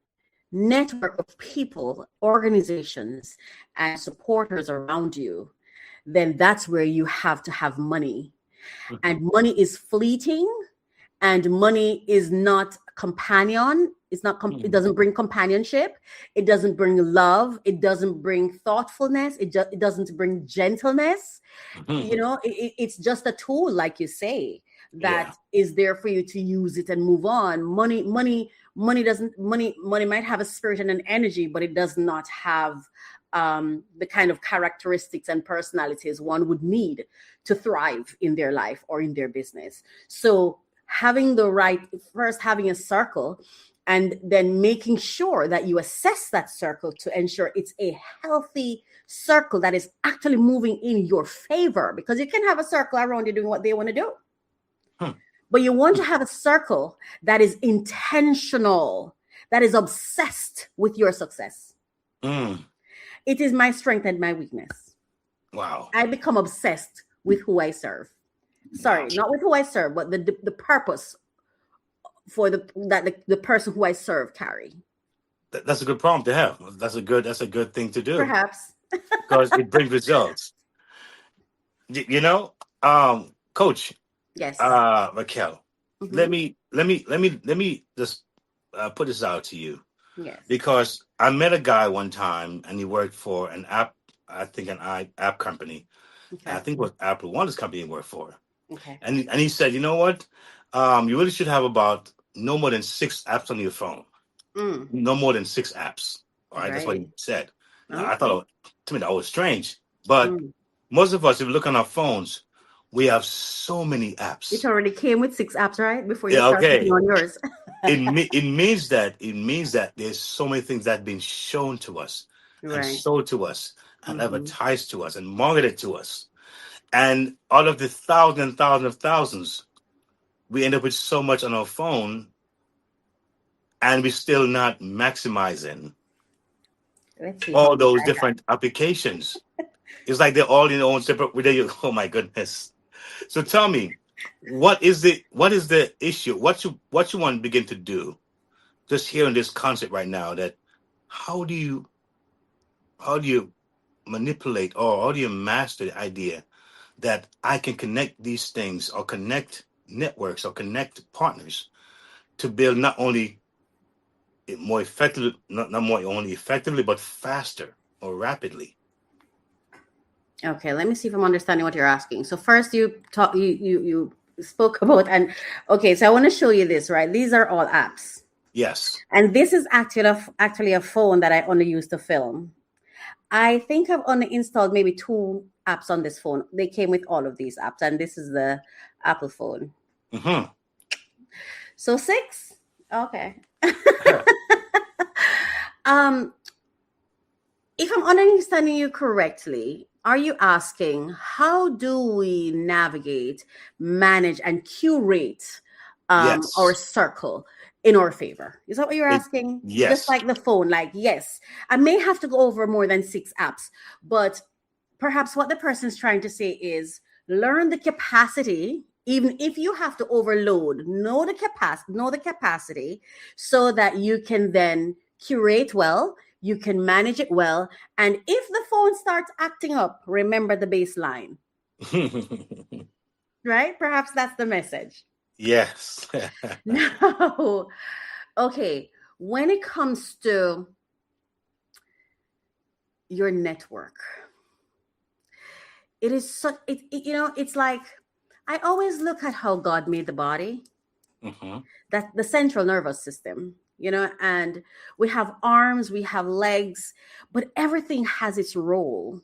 network of people, organizations, and supporters around you, then that's where you have to have money. Mhm. And money is fleeting, and money is not companion. It doesn't bring companionship. It doesn't bring love. It doesn't bring thoughtfulness. It doesn't bring gentleness. Mhm. It's just a tool, like you say, Yeah. that is there for you to use it and move on. Money might have a spirit and an energy, but it does not have the kind of characteristics and personalities one would need to thrive in their life or in their business. So having a circle, and then making sure that you assess that circle to ensure it's a healthy circle that is actually moving in your favor, because you can have a circle around you doing what they want to do. Hmm. But you want to have a circle that is intentional, that is obsessed with your success. Mm. It is my strength and my weakness. Wow. I become obsessed with who I serve. Sorry, not with who I serve, but the purpose for the person who I serve carry. That's a good problem to have. That's a good thing to do Perhaps. because it brings results. Coach, Yes. Raquel, Mhm. let me just put this out to you, Yes. because I met a guy one time and he worked for an app, I think app company. And I Okay. think it was Apple, one of this company he worked for. Okay. And he said, you know what? You really should have about no more than 6 apps on your phone. Mm. No more than 6 apps. All right, that's what Right. he said. Now, I Okay. thought, to me, that was strange. But Mm. most of us, if we look on our phones, we have so many It apps. already came with 6 apps, right? Before you Yeah, start putting okay. on yours. It means that there's so many things that have been shown to us and Right. sold to us and Mm-hmm. advertised to us and marketed to us. And out of the thousands and thousands of thousands, we end up with so much on our phone, and we're still not maximizing Let's see how all many those I have. different applications. It's like they're all in their own separate. Oh my goodness! So tell me, what is the issue? What you want to begin to do? Just hearing this concept right now, that how do you manipulate, or how do you master the idea that I can connect these things, or connect networks, or connect partners to build not only more effectively, not more only effectively, but faster or rapidly. Okay, let me see if I'm understanding what you're asking. So first you spoke about, and okay, so I want to show you this, right? These are all apps. Yes. And this is actually a phone that I only use to film. I think I've only installed maybe 2 apps on this phone. They came with all of these apps, and this is the Apple phone. Mm-hmm. So 6? Okay. Yeah. If I'm understanding you correctly, are you asking how do we navigate, manage, and curate our Yes. circle in our favor? Is that what you're It, asking? Just yes. like the phone, like, yes, I may have to go over more than 6 apps, but perhaps what the person's trying to say is learn the capacity. Even if you have to overload, know the capacity so that you can then curate well, you can manage it well. And if the phone starts acting up, remember the baseline, right? Perhaps that's the message. Yes. No. Okay. When it comes to your network, it is such, it's like, I always look at how God made the body, Mm-hmm. that the central nervous system, and we have arms, we have legs, but everything has its role,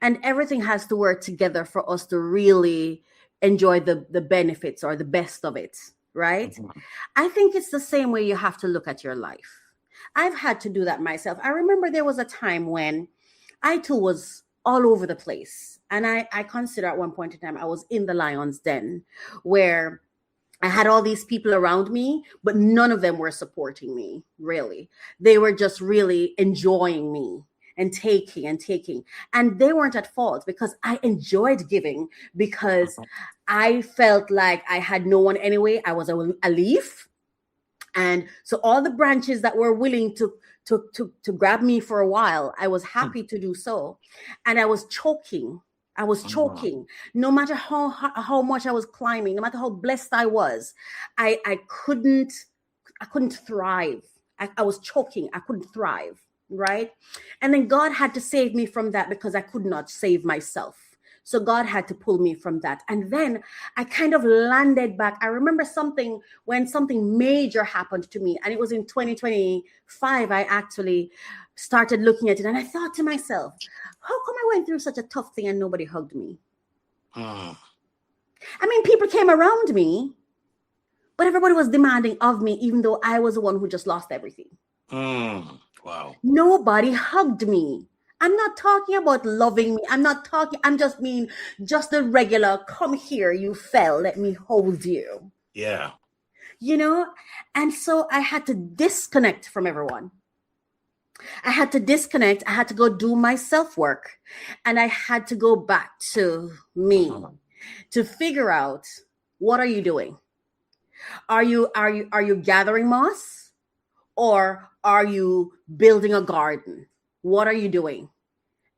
and everything has to work together for us to really enjoy the benefits or the best of it, right? Mm-hmm. I think it's the same way you have to look at your life. I've had to do that myself. I remember there was a time when I too was all over the place. And I consider at one point in time I was in the lion's den, where I had all these people around me, but none of them were supporting me, really. They were just really enjoying me and taking and taking. And they weren't at fault, because I enjoyed giving, because I felt like I had no one anyway. I was a leaf. And so all the branches that were willing to grab me for a while, I was happy to do so. And I was choking. No matter how much I was climbing, no matter how blessed I was, I couldn't thrive. I was choking. I couldn't thrive, right? And then God had to save me from that, because I could not save myself. So God had to pull me from that. And then I kind of landed back. I remember when something major happened to me, and it was in 2025. I actually started looking at it, and I thought to myself, how come I went through such a tough thing and nobody hugged me? I mean, people came around me, but everybody was demanding of me, even though I was the one who just lost everything. Wow. Nobody hugged me. I'm not talking about loving me. I'm just mean, just the regular, come here, you fell, let me hold you. Yeah. And so I had to disconnect from everyone. I had to disconnect. I had to go do my self-work, and I had to go back to me to figure out, what are you doing? Are you gathering moss, or are you building a garden? What are you doing?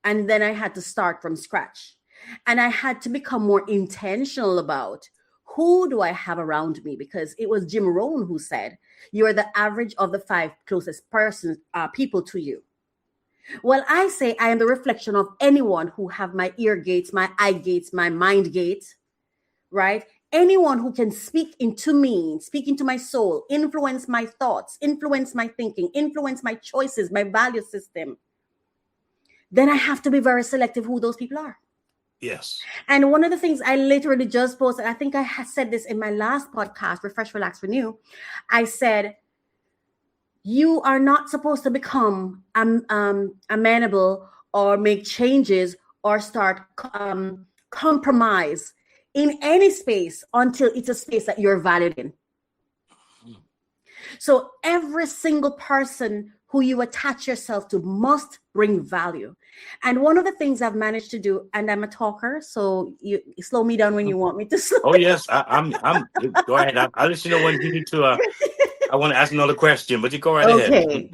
And then I had to start from scratch, and I had to become more intentional about, who do I have around me? Because it was Jim Rohn who said, you are the average of the 5 closest people to you. Well, I say I am the reflection of anyone who have my ear gates, my eye gates, my mind gates, right? Anyone who can speak into me, speak into my soul, influence my thoughts, influence my thinking, influence my choices, my value system. Then I have to be very selective who those people are. Yes. And one of the things I literally just posted, I think I had said this in my last podcast, Refresh, Relax, Renew. I said, you are not supposed to become amenable or make changes or start compromise in any space until it's a space that you're valued in. So every single person who you attach yourself to must bring value. And one of the things I've managed to do, and I'm a talker, so you slow me down when you want me to slow. Oh yes, I'm. Go ahead. I'll let you know when you need to. I want to ask another question, but you go right ahead. Okay.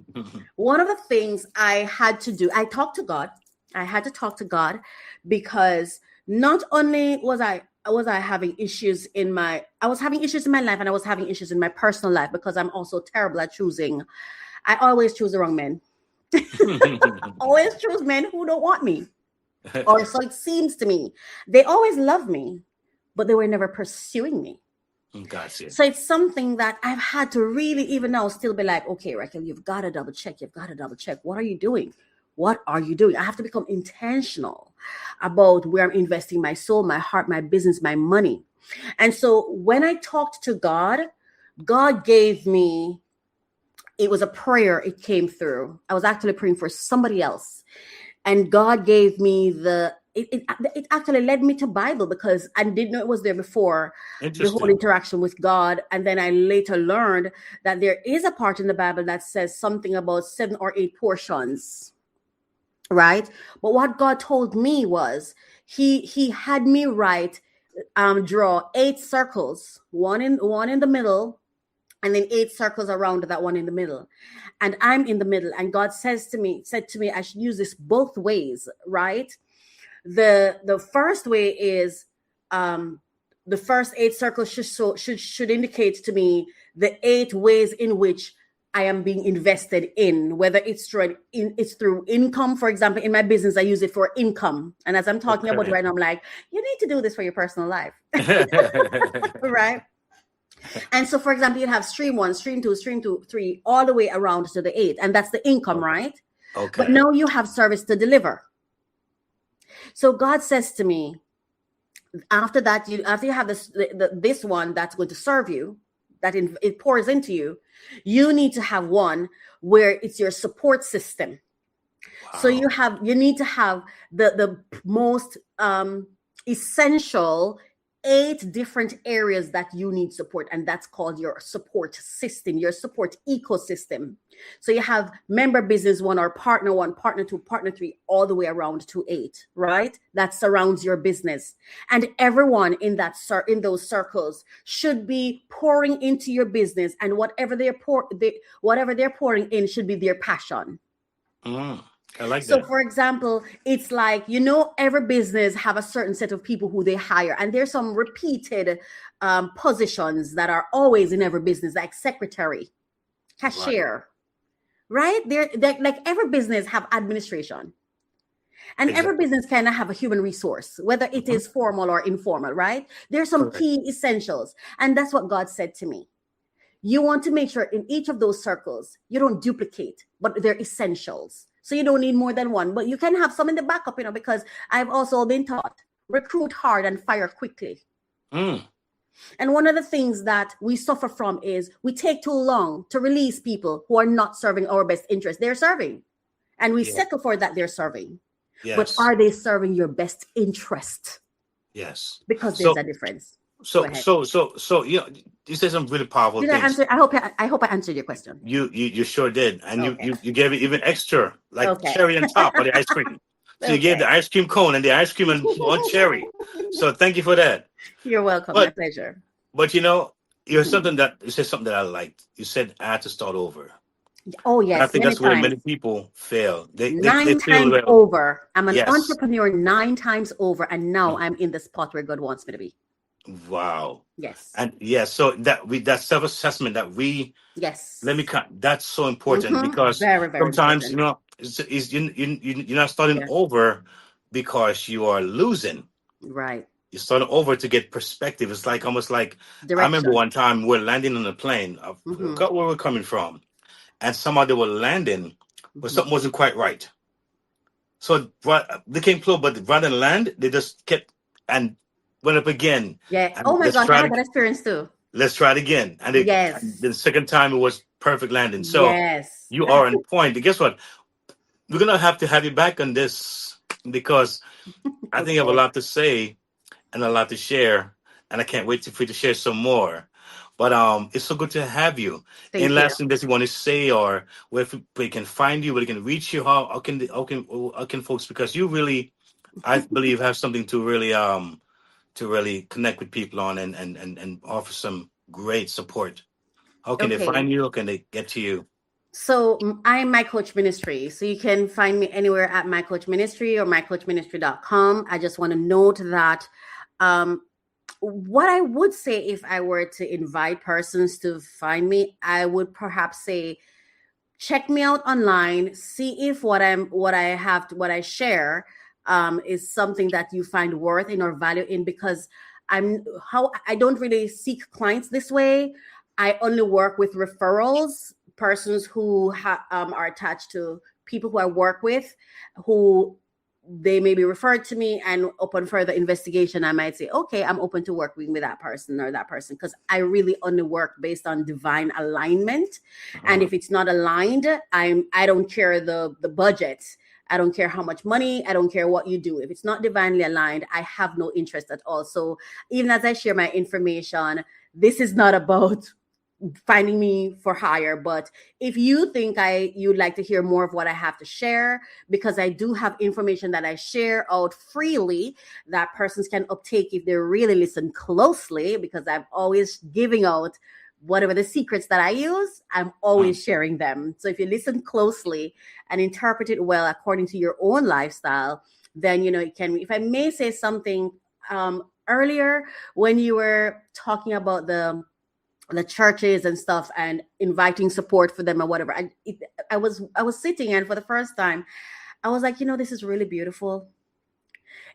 One of the things I had to do, I talked to God. I had to talk to God because not only was I having issues I was having issues in my life, and I was having issues in my personal life because I'm also terrible at choosing. I always choose the wrong men. Always choose men who don't want me. Or so it seems to me. They always love me, but they were never pursuing me. Gotcha. So it's something that I've had to really, even now, still be like, okay, Raquel, you've got to double check. What are you doing? I have to become intentional about where I'm investing my soul, my heart, my business, my money. And so when I talked to God, God gave me, it was a prayer. It came through. I was actually praying for somebody else. And God gave me it actually led me to Bible because I didn't know it was there before, the whole interaction with God. And then I later learned that there is a part in the Bible that says something about 7 or 8 portions, right? But what God told me was he had me draw 8 circles, one in the middle, and then 8 circles around that one in the middle. And I'm in the middle. And God said to me, I should use this both ways, right? The first way is the first 8 circles should indicate to me the 8 ways in which I am being invested in, whether it's through income. For example, in my business, I use it for income. And as I'm talking about it right now, I'm like, you need to do this for your personal life. Right? And so, for example, you have stream 1, stream 2, stream 2, 3, all the way around to the 8. And that's the income, right? Okay. But now you have service to deliver. So God says to me, after that, after you have this one that's going to serve you, that it pours into you, you need to have one where it's your support system. Wow. So you need to have the most essential 8 different areas that you need support, and that's called your support system, your support ecosystem. So you have member business 1 or partner 1, partner 2, partner 3, all the way around to 8, right? That surrounds your business, and everyone in those circles should be pouring into your business, and whatever they're pouring in should be their passion. I like that. So, for example, it's like, every business have a certain set of people who they hire. And there's some repeated positions that are always in every business, like secretary, cashier, right? They're like every business have administration. And every business kind of have a human resource, whether it is formal or informal, right? There's some key essentials. And that's what God said to me. You want to make sure in each of those circles, you don't duplicate, but they're essentials. So you don't need more than one, but you can have some in the backup, because I've also been taught, recruit hard and fire quickly. And one of the things that we suffer from is we take too long to release people who are not serving our best interest. They're serving, and we settle for that they're serving. Yes. But are they serving your best interest? Yes. Because there's a difference. So you said some really powerful things. I answer? I hope I answered your question. You sure did, and you gave it even extra, like cherry on top of the ice cream. So you gave the ice cream cone and the ice cream and one cherry. So thank you for that. You're welcome. My pleasure. But you said something that I liked. You said I had to start over. Oh yes, and I think that's where many people fail. They 9 times over. I'm an entrepreneur 9 times over, and now I'm in the spot where God wants me to be. Wow. Yes. And so that self-assessment that that's so important because very, very sometimes important. you're not starting over because you are losing. Right. You're starting over to get perspective. It's like almost like direction. I remember one time we're landing on a plane. I forgot where we're coming from, and somehow they were landing, but something wasn't quite right. So they came close, but rather than land, they just kept and went up again. Yeah. Oh my gosh, I had that experience too. Let's try it again. And the second time it was perfect landing. So you are on point. And guess what? We're going to have you back on this because I think I have a lot to say and a lot to share. And I can't wait for you to share some more. But it's so good to have you. Thank And you. last thing that you want to say, or where they can find you, where they can reach you, how can folks, because you really, I believe, have something to really connect with people on, and offer some great support. How can they Okay. find you? How can they get to you? So I'm My Coach Ministry. So you can find me anywhere at My Coach Ministry or mycoachministry.com. I just want to note that um, what I would say if I were to invite persons to find me, I would perhaps say, check me out online, see if what I share is something that you find worth in or value in, because I don't really seek clients this way. I only work with referrals, persons who are attached to people who I work with, who they may be referred to me, and upon further investigation, I might say, okay, I'm open to working with that person or that person, because I really only work based on divine alignment. And if it's not aligned, I don't care the budget. I don't care how much money. I don't care what you do. If it's not divinely aligned, I have no interest at all. So even as I share my information, this is not about finding me for hire. But if you think you'd like to hear more of what I have to share, because I do have information that I share out freely that persons can uptake if they really listen closely, because I'm always giving out whatever the secrets that I use, I'm always sharing them. So if you listen closely and interpret it well according to your own lifestyle, then it can. If I may say something, earlier when you were talking about the churches and stuff and inviting support for them or whatever, I was sitting, and for the first time I was like, this is really beautiful.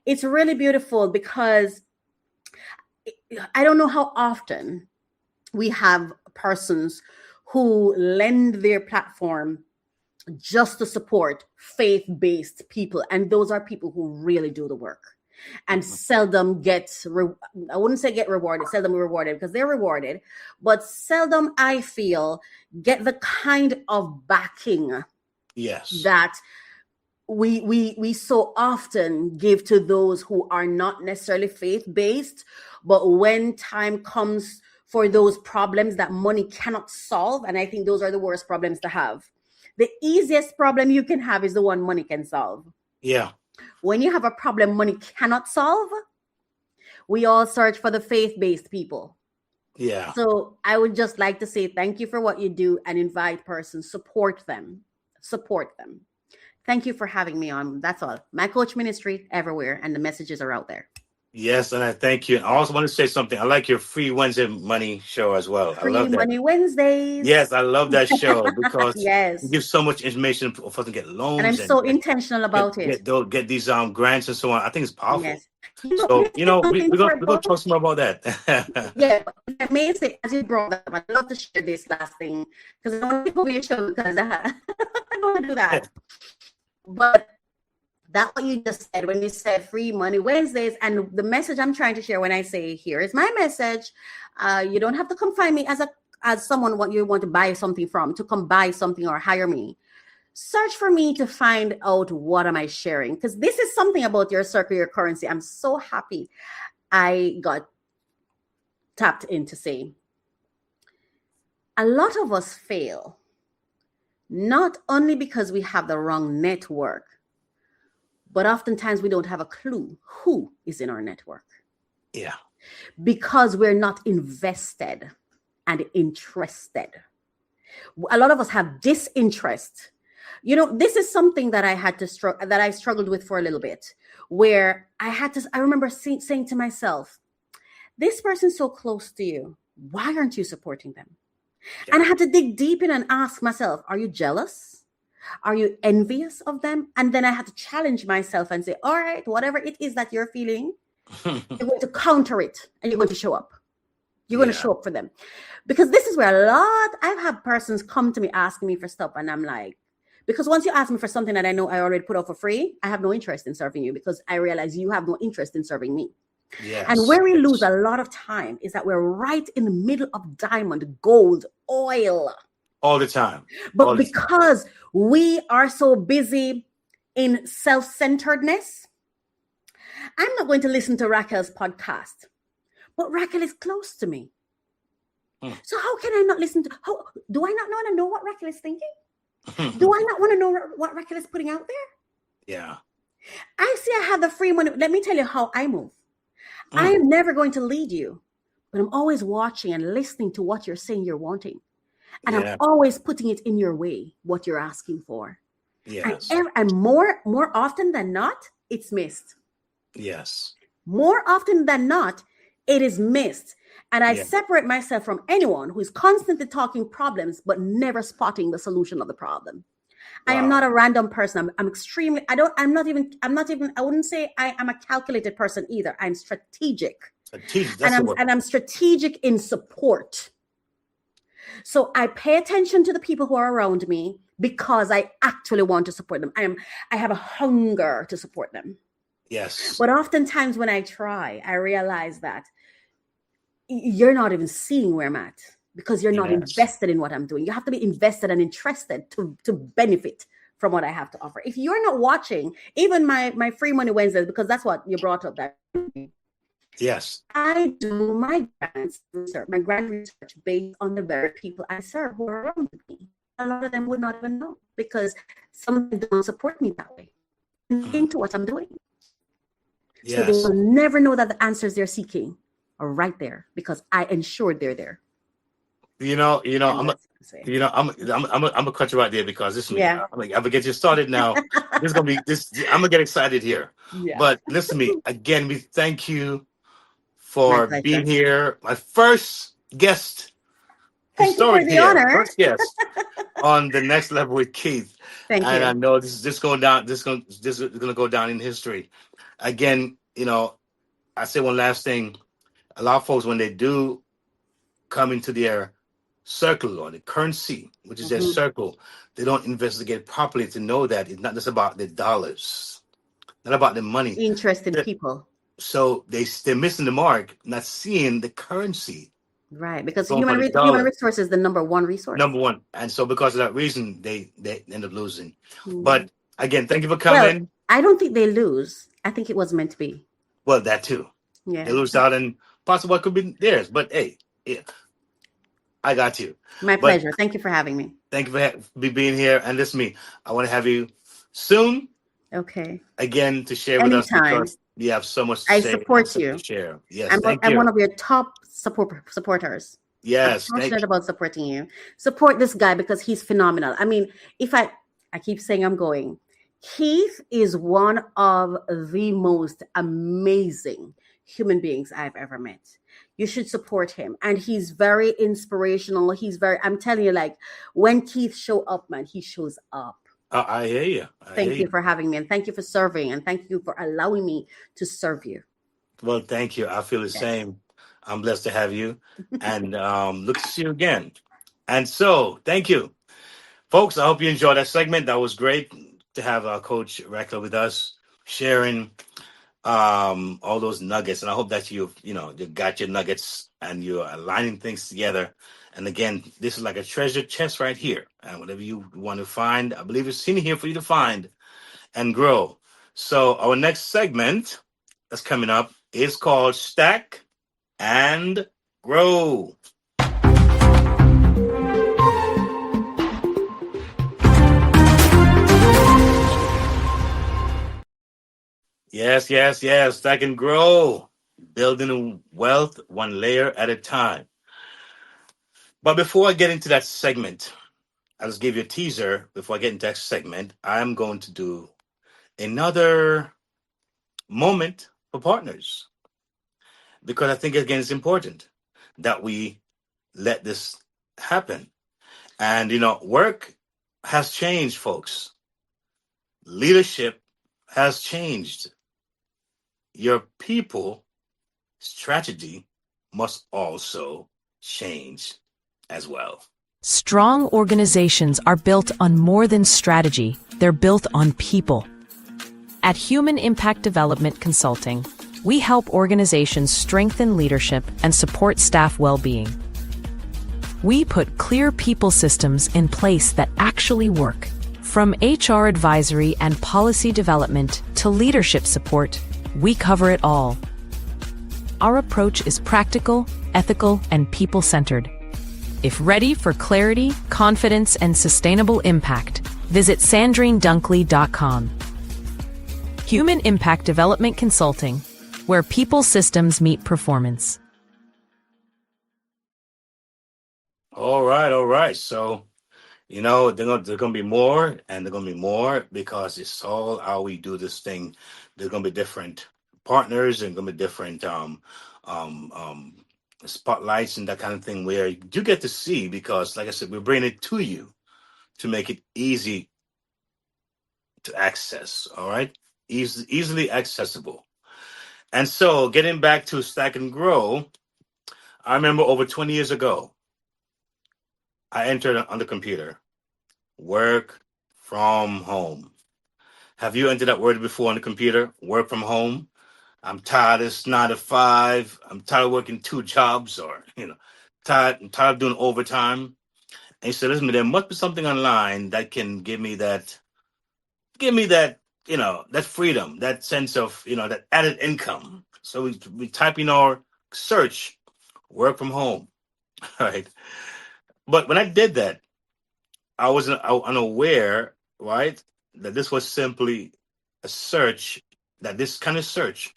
It's really beautiful, because I don't know how often we have persons who lend their platform just to support faith-based people, and those are people who really do the work and seldom I wouldn't say get rewarded, seldom rewarded, because they're rewarded, but seldom, I feel, get the kind of backing that we so often give to those who are not necessarily faith-based, but when time comes for those problems that money cannot solve, and I think those are the worst problems to have. The easiest problem you can have is the one money can solve. Yeah. When you have a problem money cannot solve, we all search for the faith-based people. Yeah. So I would just like to say thank you for what you do and invite persons, support them. Thank you for having me on. That's all. My Coach Ministry everywhere, and the messages are out there. Yes, and I thank you. And I also want to say something. I like your Free Wednesday Money show as well. I Free love that. Money Wednesdays. Yes, I love that show because yes, it gives so much information for us to get loans. And I'm so intentional about it. Get these grants and so on. I think it's powerful. Yes. So we're gonna talk some more about that. Yeah, but amazing as you brought that up. I'd love to share this last thing, because I want to go your show, because I don't want to do that. But that's what you just said when you said Free Money Wednesdays, and the message I'm trying to share when I say here is my message. You don't have to come find me as someone what you want to buy something from, to come buy something or hire me. Search for me to find out what am I sharing, because this is something about your circular currency. I'm so happy I got tapped in to say a lot of us fail, not only because we have the wrong network, but oftentimes we don't have a clue who is in our network. Yeah. Because we're not invested and interested. A lot of us have disinterest. This is something that I struggled with for a little bit, where I remember saying to myself, this person's so close to you. Why aren't you supporting them? Yeah. And I had to dig deep in and ask myself, are you jealous? Are you envious of them? And then I had to challenge myself and say, all right, whatever it is that you're feeling, you're going to counter it, and you're going to show up. You're going to show up for them. Because this is where I've had persons come to me asking me for stuff, and I'm like, because once you ask me for something that I know I already put out for free, I have no interest in serving you, because I realize you have no interest in serving me. Yes. And where we lose a lot of time is that we're right in the middle of diamond, gold, oil. All the time. But because we are so busy in self-centeredness, I'm not going to listen to Raquel's podcast, but Raquel is close to me. So how can I not listen to, do I not want to know what Raquel is thinking? Do I not want to know what Raquel is putting out there? Yeah. I see I have the free money. Let me tell you how I move. I am never going to lead you, but I'm always watching and listening to what you're saying you're wanting. And I'm always putting it in your way, what you're asking for. Yes. And more often than not, it's missed. Yes. More often than not, it is missed. And I separate myself from anyone who is constantly talking problems, but never spotting the solution of the problem. Wow. I am not a random person. I'm extremely, I wouldn't say I am a calculated person either. I'm strategic. And I'm strategic in support. So I pay attention to the people who are around me because I actually want to support them. I have a hunger to support them. Yes. But oftentimes when I try, I realize that you're not even seeing where I'm at because you're not invested in what I'm doing. You have to be invested and interested to benefit from what I have to offer. If you're not watching, even my Free Money Wednesdays, because that's what you brought up that. Yes. I do my grant research based on the very people I serve who are around me. A lot of them would not even know because some of them don't support me that way into what I'm doing. Yes. So they will never know that the answers they're seeking are right there because I ensured they're there. I'm gonna cut you right there because this is I'm gonna get you started now. I'm gonna get excited here. Yeah. But listen to me again. We thank you for being here. My first guest. Thank you for the honor. First guest on the Next Level with Keith. Thank you. And I know this is going down. This is gonna go down in history. Again, I say one last thing. A lot of folks, when they do come into their circle or the currency, which is their circle, they don't investigate properly to know that it's not just about the dollars, not about the money. Interested people. So they're missing the mark, not seeing the currency. Right, because human resource is the number one resource. Number one. And so because of that reason, they end up losing. But again, thank you for coming. Well, I don't think they lose. I think it was meant to be. Well, that too. Yeah. They lose out and possibly what could be theirs. But hey, I got you. My pleasure. Thank you for having me. Thank you for being here. And listen to me, I want to have you soon. Okay. Again, to share with us because you have so much to say. I support you. To share. Yes, I'm one of your top supporters. Yes. I'm passionate about supporting you. Support this guy because he's phenomenal. I mean, I keep saying I'm going. Keith is one of the most amazing human beings I've ever met. You should support him. And he's very inspirational. I'm telling you, like, when Keith show up, man, he shows up. I hear you. Thank you for having me. And thank you for serving. And thank you for allowing me to serve you. Well, thank you. I feel the same. I'm blessed to have you. And look to see you again. And so, thank you. Folks, I hope you enjoyed that segment. That was great to have our coach Raquel with us, sharing all those nuggets. And I hope that you got your nuggets and you're aligning things together. And again, this is like a treasure chest right here. And whatever you want to find, I believe it's in here for you to find and grow. So our next segment that's coming up is called Stack and Grow. Yes. Stack and grow. Building wealth one layer at a time. But before I get into that segment, I'll just give you a teaser. Before I get into that segment, I'm going to do another moment for partners. Because I think, again, it's important that we let this happen. And, work has changed, folks. Leadership has changed. Your people strategy must also change as well. Strong organizations are built on more than strategy, they're built on people. At Human Impact Development Consulting, we help organizations strengthen leadership and support staff well-being. We put clear people systems in place that actually work. From HR advisory and policy development to leadership support, we cover it all. Our approach is practical, ethical, and people-centered. If ready for clarity, confidence, and sustainable impact, visit sandrinedunkley.com. Human Impact Development Consulting, where people systems meet performance. All right, all right. So, there's gonna be more, and there's gonna be more because it's all how we do this thing. There's gonna be different partners, and gonna be different um, um, spotlights and that kind of thing where you get to see because, like I said, we're bringing it to you to make it easy to access. All right, easily accessible. And so, getting back to Stack and Grow, I remember over 20 years ago, I entered on the computer, work from home. Have you entered that word before on the computer? Work from home. I'm tired of this 9 to 5. I'm tired of working two jobs, or I'm tired of doing overtime. And he said, listen, there must be something online that can give me that, that freedom, that sense of, that added income. So we type in our search, work from home. All right. But when I did that, I was unaware, right, that this was simply a search, that this kind of search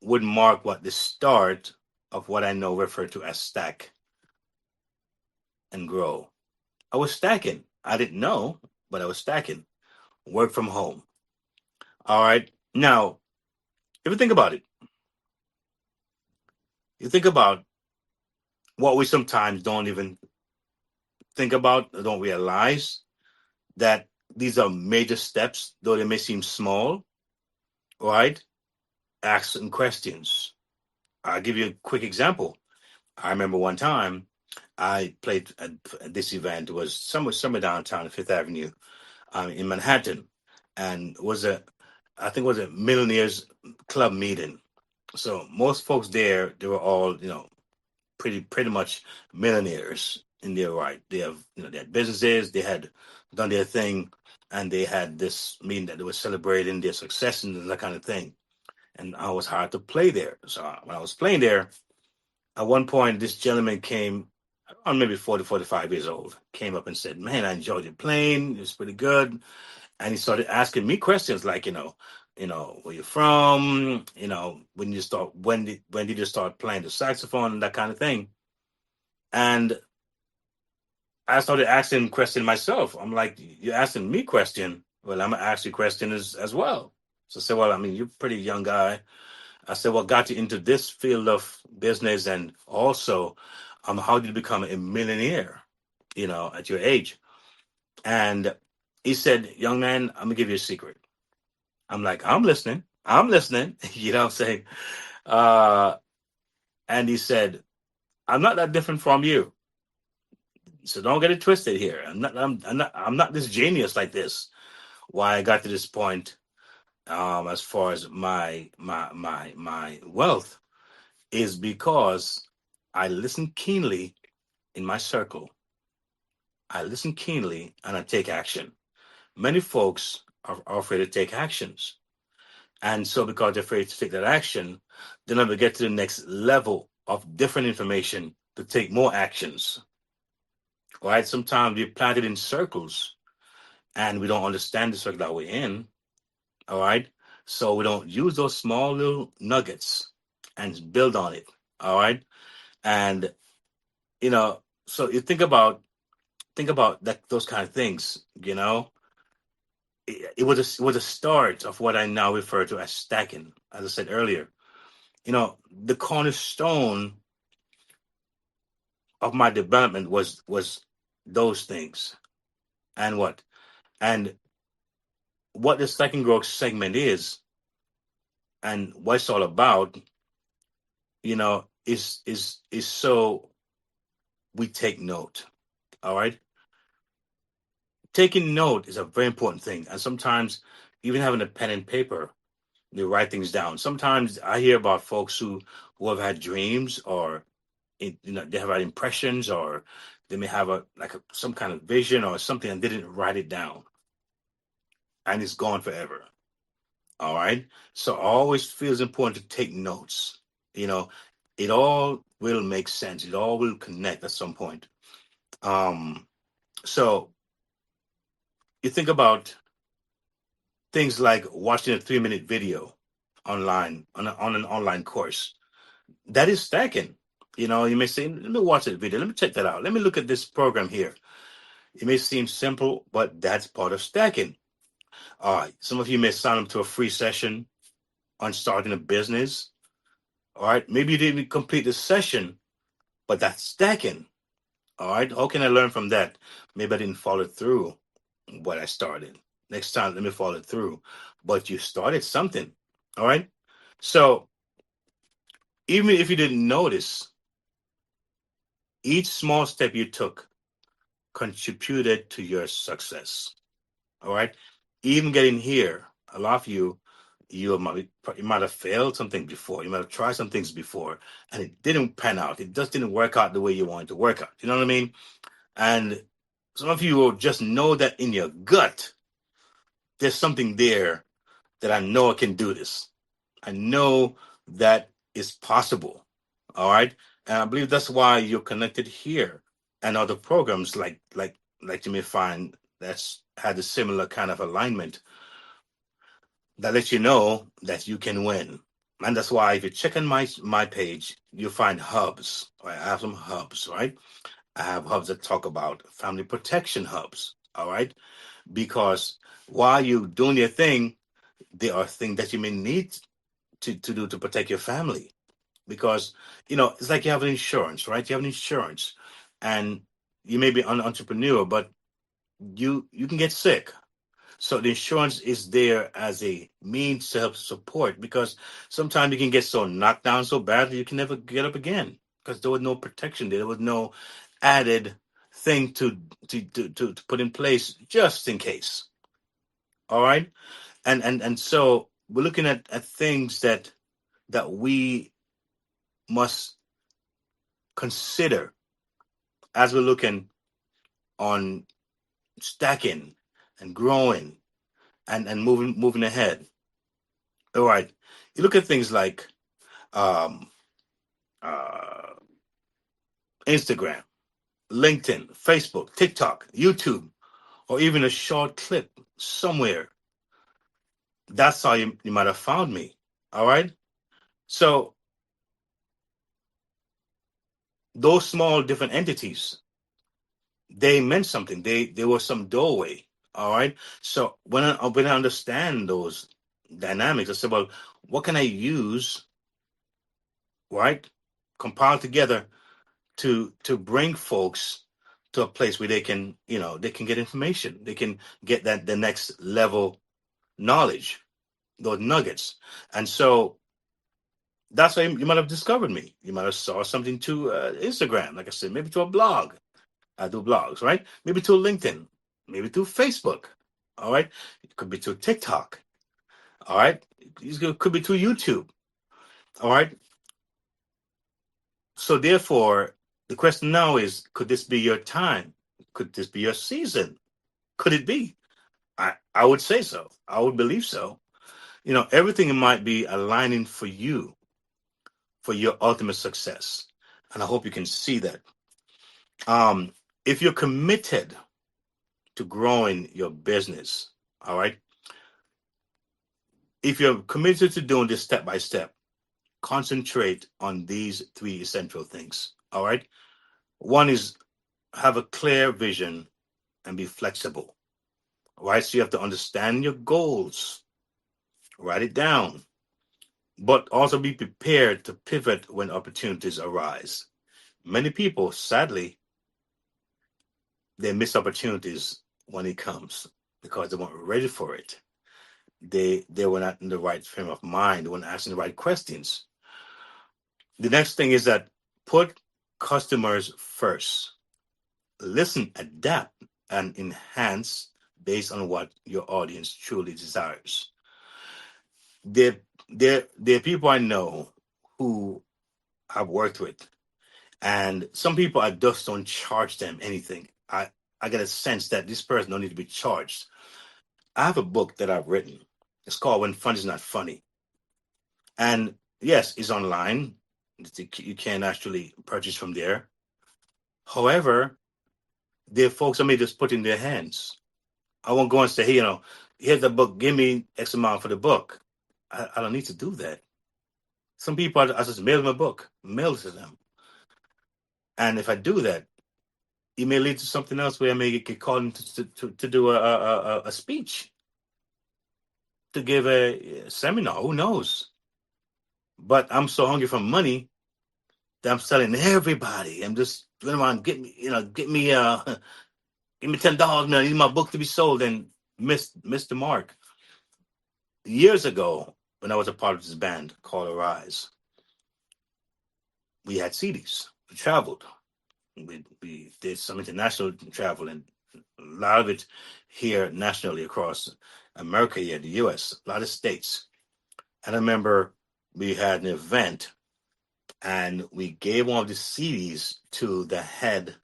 would mark what the start of what I know referred to as stack and grow. I was stacking. I didn't know, but I was stacking. Work from home. All right. Now, if you think about it, you think about what we sometimes don't even think about, or don't realize that these are major steps, though they may seem small, right? Asking questions. I'll give you a quick example. I remember one time I played at this event. It was somewhere downtown, Fifth Avenue, in Manhattan, and I think it was a millionaires club meeting. So most folks there, they were all, pretty much millionaires in their right. They had businesses, they had done their thing, and they had this meeting that they were celebrating their success and that kind of thing. And I was hired to play there. So when I was playing there, at one point, this gentleman came, on maybe 40, 45 years old, came up and said, man, I enjoyed your playing. It was pretty good. And he started asking me questions like, where you from? When did you start playing the saxophone and that kind of thing? And I started asking question myself. I'm like, you're asking me question. Well, I'm gonna ask you question as well. So I said, well, I mean, you're a pretty young guy. I said, what got you into this field of business, and also, how did you become a millionaire, at your age? And he said, young man, I'm gonna give you a secret. I'm like, I'm listening. I'm listening. You know what I'm saying? Uh, and he said, I'm not that different from you. So don't get it twisted here. I'm not this genius like this. Why I got to this point, as far as my wealth, is because I listen keenly in my circle. I listen keenly and I take action. Many folks are afraid to take actions. And so because they're afraid to take that action, they never get to the next level of different information to take more actions. Right? Sometimes we're planted in circles and we don't understand the circle that we're in. All right. So we don't use those small little nuggets and build on it. All right. And so you think about that, those kind of things. It was a start of what I now refer to as stacking. As I said earlier, the cornerstone of my development was those things. And what the second growth segment is, and what it's all about, is so we take note. All right. Taking note is a very important thing. And sometimes even having a pen and paper, they write things down. Sometimes I hear about folks who have had dreams, or they have had impressions, or they may have some kind of vision or something, and they didn't write it down, and it's gone forever. All right. So I always feels important to take notes. You know, it all will make sense. It all will connect at some point. Um, so you think about things like watching a 3 minute video online on an online course. That is stacking. You may say, let me watch that video. Let me check that out. Let me look at this program here. It may seem simple, but that's part of stacking. All right. Some of you may sign up to a free session on starting a business. All right. Maybe you didn't complete the session, but that's stacking. All right. How can I learn from that? Maybe I didn't follow through what I started. Next time, let me follow through. But you started something. All right. So even if you didn't notice, each small step you took contributed to your success. All right. Even getting here, a lot of you might have failed something before. You might have tried some things before, and it didn't pan out. It just didn't work out the way you wanted to work out. You know what I mean? And some of you will just know that in your gut, there's something there that I know I can do this. I know that is possible. All right. And I believe that's why you're connected here and other programs like you may find that's had a similar kind of alignment that lets you know that you can win. And that's why if you check on my page, you'll find hubs. Right? I have some hubs, right? I have hubs that talk about family protection hubs. All right. Because while you're doing your thing, there are things that you may need to do to protect your family. Because, it's like you have an insurance, right? You have an insurance and you may be an entrepreneur, but you can get sick. So the insurance is there as a means to help support because sometimes you can get so knocked down so badly you can never get up again because there was no protection there. There was no added thing to put in place just in case. All right. And so we're looking at things that we must consider as we're looking on stacking and growing and moving ahead. All right. You look at things like um, uh, Instagram, LinkedIn, Facebook, TikTok, YouTube, or even a short clip somewhere. That's how you might have found me. All right. So those small different entities, they meant something. They were some doorway. All right. So when I understand those dynamics, I said, well, what can I use, right? Compile together to bring folks to a place where they can get information. They can get that the next level knowledge, those nuggets. And so that's how you might have discovered me. You might have saw something to Instagram, like I said, maybe to a blog. I do blogs, right? Maybe to LinkedIn, maybe to Facebook. All right. It could be to TikTok. All right. It could be to YouTube. All right. So therefore, the question now is, could this be your time? Could this be your season? Could it be? I would say so. I would believe so. Everything might be aligning for you, for your ultimate success. And I hope you can see that. If you're committed to growing your business, all right, if you're committed to doing this step by step, concentrate on these three essential things. All right. One is have a clear vision and be flexible. All right. So you have to understand your goals, write it down, but also be prepared to pivot when opportunities arise. Many people, sadly, they miss opportunities when it comes because they weren't ready for it. They were not in the right frame of mind. They weren't asking the right questions. The next thing is that put customers first. Listen, adapt, and enhance based on what your audience truly desires. There, there are people I know who I've worked with, and some people I just don't charge them anything. I get a sense that this person don't need to be charged. I have a book that I've written. It's called When Fun is Not Funny. And yes, it's online. You can actually purchase from there. However, the folks I may just put in their hands. I won't go and say, hey, here's the book. Give me X amount for the book. I don't need to do that. Some people, I just mail them a book, mail it to them. And if I do that, it may lead to something else where I may get called to do a speech, to give a seminar. Who knows? But I'm so hungry for money that I'm telling everybody. I'm just going around, get me $10, man. I need my book to be sold, and miss the mark. Years ago, when I was a part of this band called Arise, we had CDs. We traveled. We did some international travel, and a lot of it here nationally across America, here, the US, a lot of states. And I remember we had an event, and we gave one of the CDs to the head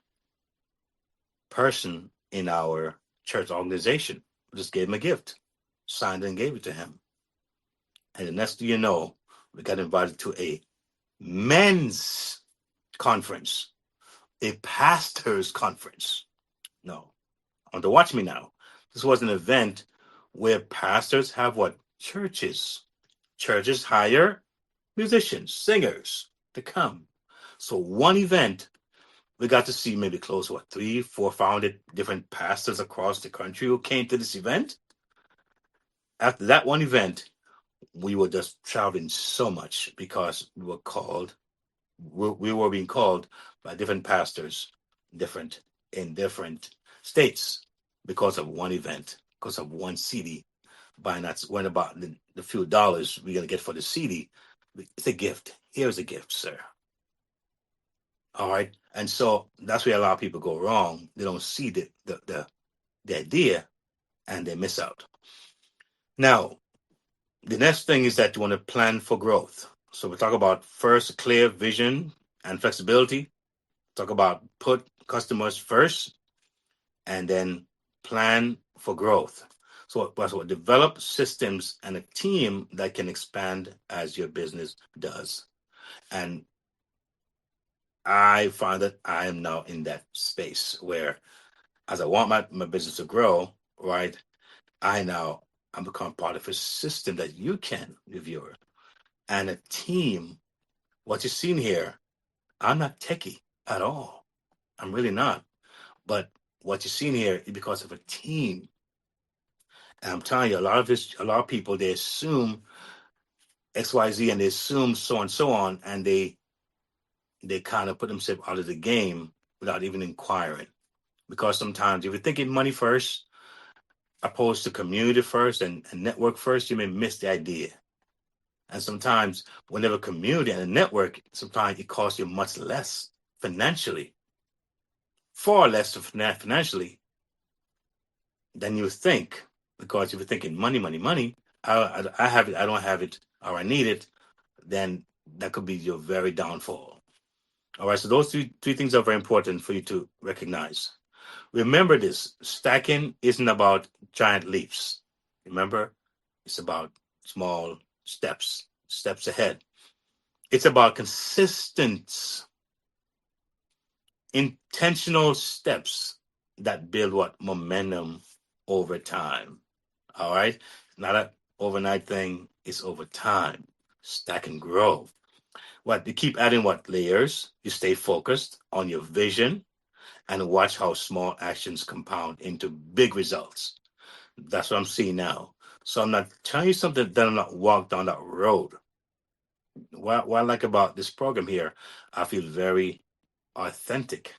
person in our church organization. We just gave him a gift, signed it and gave it to him. And the next thing you know, we got invited to a men's conference, a pastor's conference. No, I want to watch me now. This was an event where pastors have what? Churches. Churches hire musicians, singers to come. So one event, we got to see maybe close to 300, 400 different pastors across the country who came to this event. After that one event, we were just traveling so much because we were being called by different pastors, in different states, because of one event, because of one CD. Buying that's when about the few dollars we're gonna get for the CD. It's a gift. Here's a gift, sir. All right. And so that's where a lot of people go wrong. They don't see the idea, and they miss out. Now, the next thing is that you want to plan for growth. So we talk about first clear vision and flexibility. Talk about put customers first, and then plan for growth. So develop systems and a team that can expand as your business does. And I find that I am now in that space where, as I want my business to grow, right, I'm become part of a system that you can, the viewer, and a team. What you've seen here, I'm not techie at all. I'm really not. But what you've seen here is because of a team. And I'm telling you, a lot of people, they assume XYZ, and they assume so and so on, and they kind of put themselves out of the game without even inquiring. Because sometimes if you're thinking money first, opposed to community first and network first, you may miss the idea. And sometimes whenever community and a network, sometimes it costs you much less financially, far less financially than you think. Because if you're thinking money, I have it, I don't have it, or I need it, then that could be your very downfall. All right, so those three things are very important for you to recognize. Remember this, stacking isn't about giant leaps. Remember, it's about small steps ahead. It's about consistent, intentional steps that build what? Momentum over time. All right? Not an overnight thing, it's over time. Stack and grow. What? You keep adding what? Layers. You stay focused on your vision and watch how small actions compound into big results. That's what I'm seeing now. So I'm not telling you something that I'm not walk down that road. What I like about this program here, I feel very authentic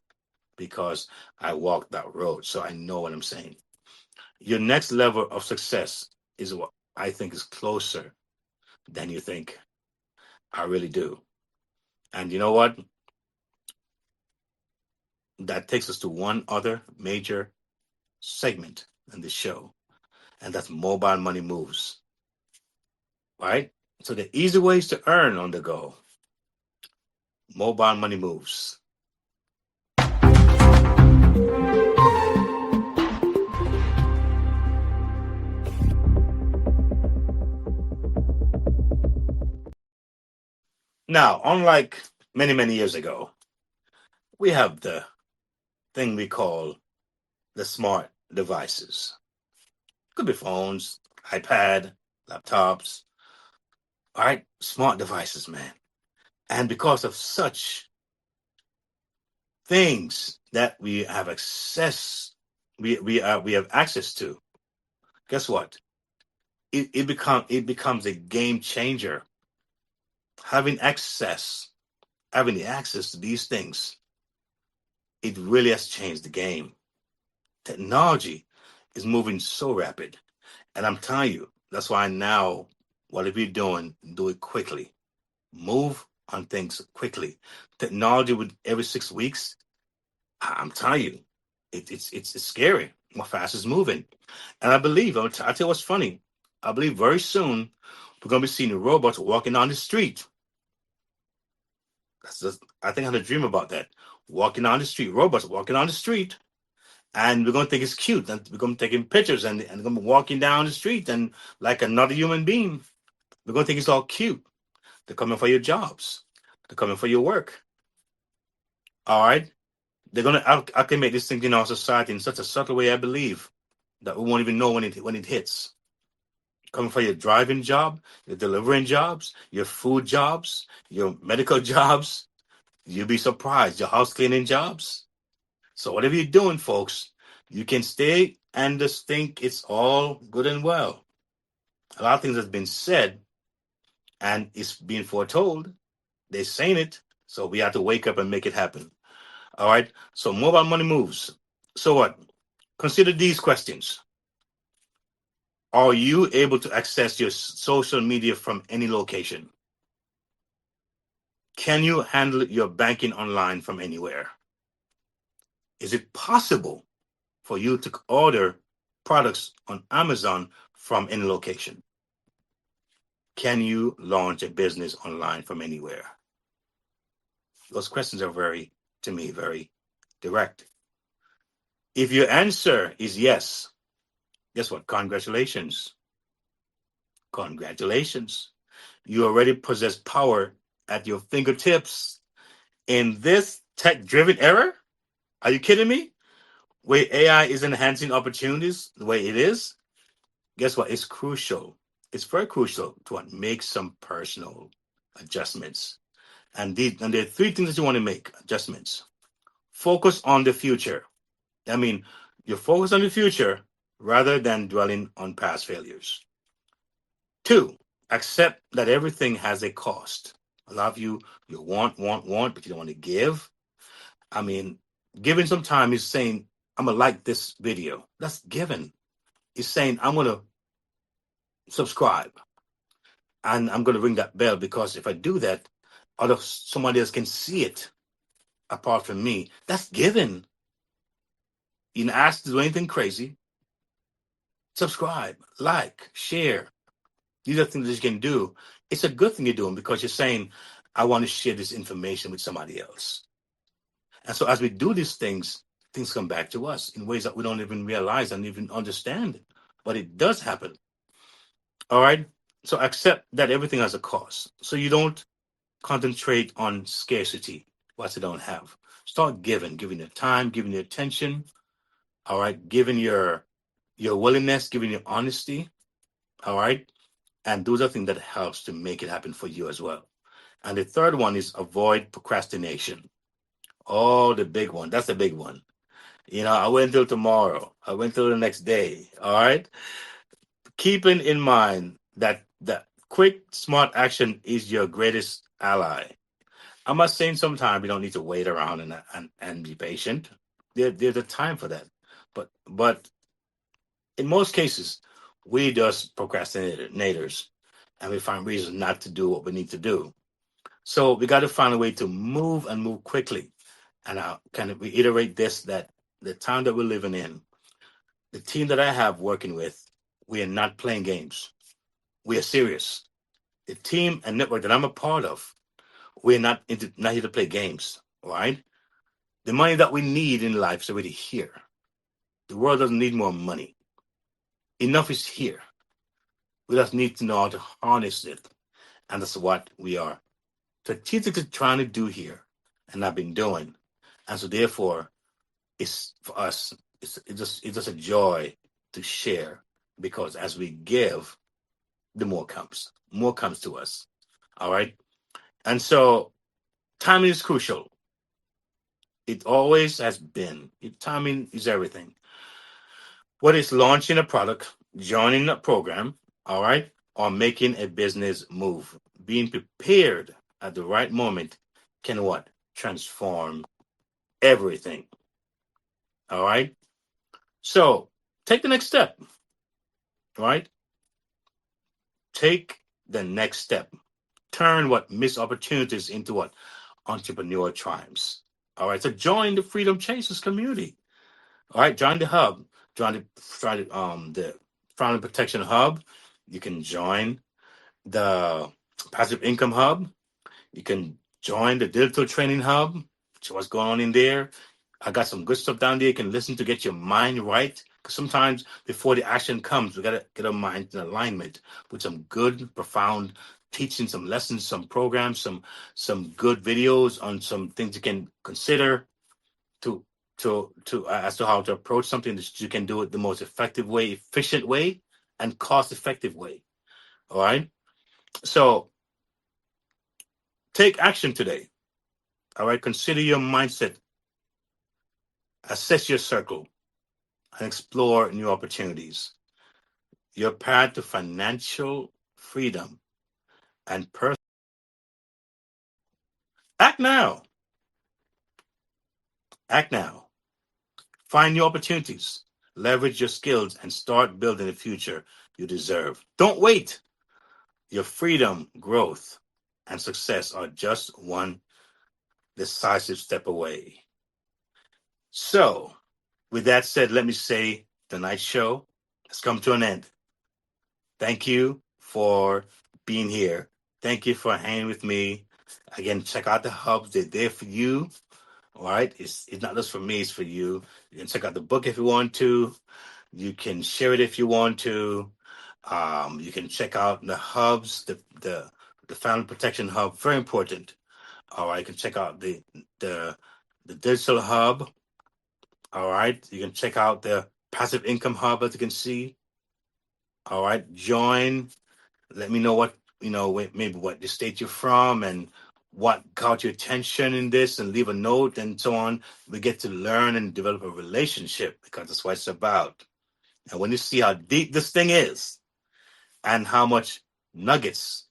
because I walk that road. So I know what I'm saying. Your next level of success is what I think is closer than you think. I really do. And you know what? That takes us to one other major segment in the show, and that's mobile money moves. Right? So the easy ways to earn on the go. Mobile money moves. Now, unlike many, many years ago, we have the thing we call the smart devices. Could be phones, iPad, laptops. All right, smart devices, man. And because of such things that we have access, we have access to. Guess what? It becomes a game changer. Having having the access to these things, it really has changed the game. Technology is moving so rapid, and I'm telling you, that's why now, whatever you're doing, do it quickly. Move on things quickly. Technology with every 6 weeks, I'm telling you, it's scary how fast it's moving. And I believe, I'll tell you what's funny. I believe very soon we're going to be seeing robots walking on the street. That's just, I think I had a dream about that. Walking on the street, robots walking on the street, and we're going to think it's cute. And we're going to be taking pictures and going to be walking down the street and like another human being. We're going to think it's all cute. They're coming for your jobs. They're coming for your work. All right. They're going to acclimate this thing in our society in such a subtle way, I believe, that we won't even know when it hits. Coming for your driving job, your delivering jobs, your food jobs, your medical jobs. You'll be surprised. Your house cleaning jobs. So whatever you're doing, folks, you can stay and just think it's all good and well. A lot of things have been said and it's being foretold. They're saying it. So we have to wake up and make it happen. All right. So mobile money moves. So what? Consider these questions. Are you able to access your social media from any location? Can you handle your banking online from anywhere? Is it possible for you to order products on Amazon from any location? Can you launch a business online from anywhere? Those questions are to me, very direct. If your answer is yes, guess what? Congratulations. Congratulations. You already possess power at your fingertips in this tech driven era. Are you kidding me? Where AI is enhancing opportunities the way it is, guess what? It's crucial. It's very crucial to make some personal adjustments. And there are three things that you want to make adjustments. Focus on the future. I mean, you focus on the future rather than dwelling on past failures. Two, accept that everything has a cost. A lot of you want, but you don't want to give. I mean, giving some time is saying, I'm going to like this video. That's given. It's saying, I'm going to subscribe and I'm going to ring that bell because if I do that, somebody else can see it apart from me. That's given. You didn't ask to do anything crazy. Subscribe, like, share. These are things that you can do. It's a good thing you're doing because you're saying, I want to share this information with somebody else. And so as we do these things come back to us in ways that we don't even realize and even understand. But it does happen. All right. So accept that everything has a cost. So you don't concentrate on scarcity, what you don't have. Start giving your time, giving your attention. All right. Giving your willingness, giving your honesty. All right. And those are things that helps to make it happen for you as well. And the third one is avoid procrastination. Oh, the big one. That's the big one. I wait until tomorrow. I wait until the next day. All right. Keeping in mind that quick, smart action is your greatest ally. I'm not saying sometimes we don't need to wait around and be patient. There's a time for that. But in most cases, we just procrastinators and we find reasons not to do what we need to do. So we got to find a way to move and move quickly. And I'll kind of reiterate this, that the time that we're living in, the team that I have working with, we are not playing games. We are serious. The team and network that I'm a part of, we're not here to play games, right? The money that we need in life is already here. The world doesn't need more money. Enough is here. We just need to know how to harness it. And that's what we are strategically trying to do here and I've been doing. And so therefore, it's for us, it's just a joy to share, because as we give, the more comes. More comes to us. All right. And so timing is crucial. It always has been. Timing is everything. Whether it's launching a product, joining a program, all right, or making a business move, being prepared at the right moment can what? Transform everything. All right. So take the next step. All right. Take the next step. Turn what missed opportunities into what? Entrepreneurial triumphs. All right. So join the Freedom Chasers community. All right. Join the hub. The Family Protection Hub. You can join the Passive Income Hub. You can join the Digital Training Hub. So what's going on in there? I got some good stuff down there you can listen to get your mind right. Because sometimes before the action comes, we got to get our mind in alignment with some good, profound teaching, some lessons, some programs, some good videos on some things you can consider to as to how to approach something that you can do it the most effective way, efficient way, and cost-effective way. All right. So take action today. All right. Consider your mindset. Assess your circle and explore new opportunities. Your path to financial freedom and personal. Act now. Act now. Find new opportunities. Leverage your skills and start building the future you deserve. Don't wait. Your freedom, growth, and success are just one decisive step away. So, with that said, let me say tonight's show has come to an end. Thank you for being here. Thank you for hanging with me. Again, check out the hubs. They're there for you. All right. It's not just for me, it's for you. You can check out the book if you want to. You can share it if you want to. You can check out the hubs, the Family Protection Hub, very important. All right. You can check out the digital hub. All right. You can check out the Passive Income Hub, as you can see. All right. Join. Let me know what, maybe what the state you're from and what caught your attention in this, and leave a note and so on. We get to learn and develop a relationship, because that's what it's about. And when you see how deep this thing is and how much nuggets,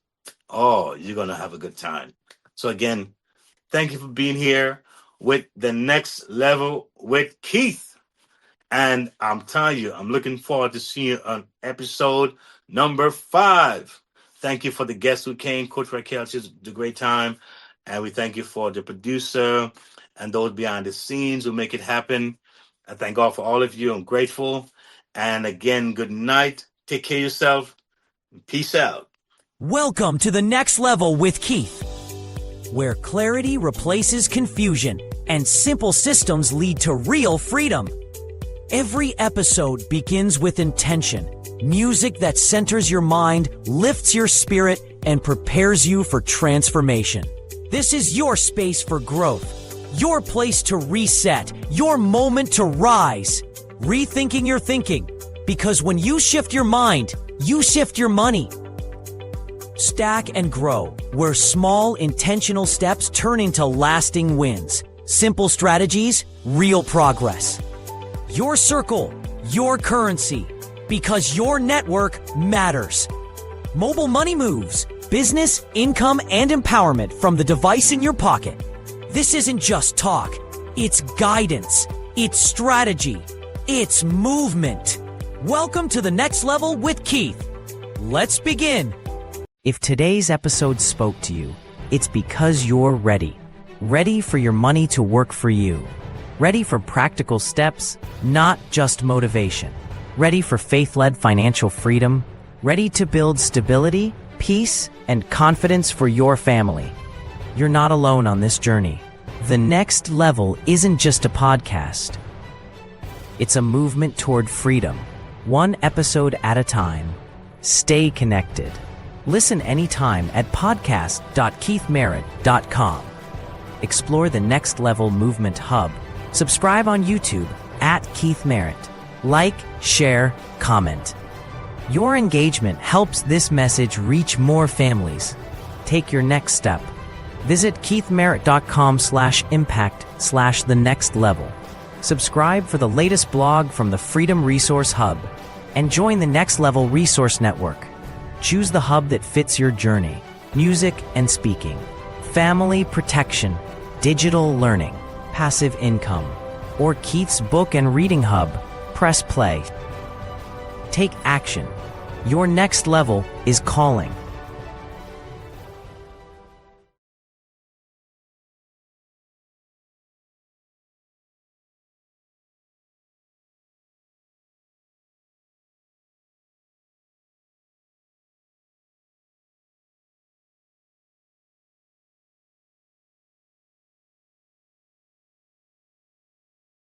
you're going to have a good time. So again, thank you for being here with the Next Level with Keith. And I'm telling you, I'm looking forward to seeing you on episode number 5. Thank you for the guests who came. Coach Raquel, it's just a great time. And we thank you for the producer and those behind the scenes who make it happen. I thank God for all of you. I'm grateful. And again, good night. Take care of yourself. Peace out. Welcome to the Next Level with Keith, where clarity replaces confusion and simple systems lead to real freedom. Every episode begins with intention. Music that centers your mind, lifts your spirit, and prepares you for transformation. This is your space for growth, your place to reset, your moment to rise. Rethinking your thinking, because when you shift your mind, you shift your money. Stack and grow, where small intentional steps turn into lasting wins. Simple strategies, real progress. Your circle, your currency, because your network matters. Mobile money moves, business, income, and empowerment from the device in your pocket. This isn't just talk. It's guidance. It's strategy. It's movement. Welcome to the Next Level with Keith. Let's begin. If today's episode spoke to you, it's because you're ready. Ready for your money to work for you. Ready for practical steps, not just motivation. Ready for faith-led financial freedom. Ready to build stability, peace, and confidence for your family. You're not alone on this journey. The Next Level isn't just a podcast. It's a movement toward freedom, one episode at a time. Stay connected. Listen anytime at podcast.keithmerritt.com. Explore the Next Level Movement Hub. Subscribe on YouTube at Keith Merritt. Like, share, comment. Your engagement helps this message reach more families. Take your next step. Visit keithmerritt.com/impact/the next level. Subscribe for the latest blog from the Freedom Resource Hub and join the Next Level Resource Network. Choose the hub that fits your journey: music and speaking, family protection, digital learning, passive income, or Keith's book and reading hub. Press play. Take action. Your next level is calling.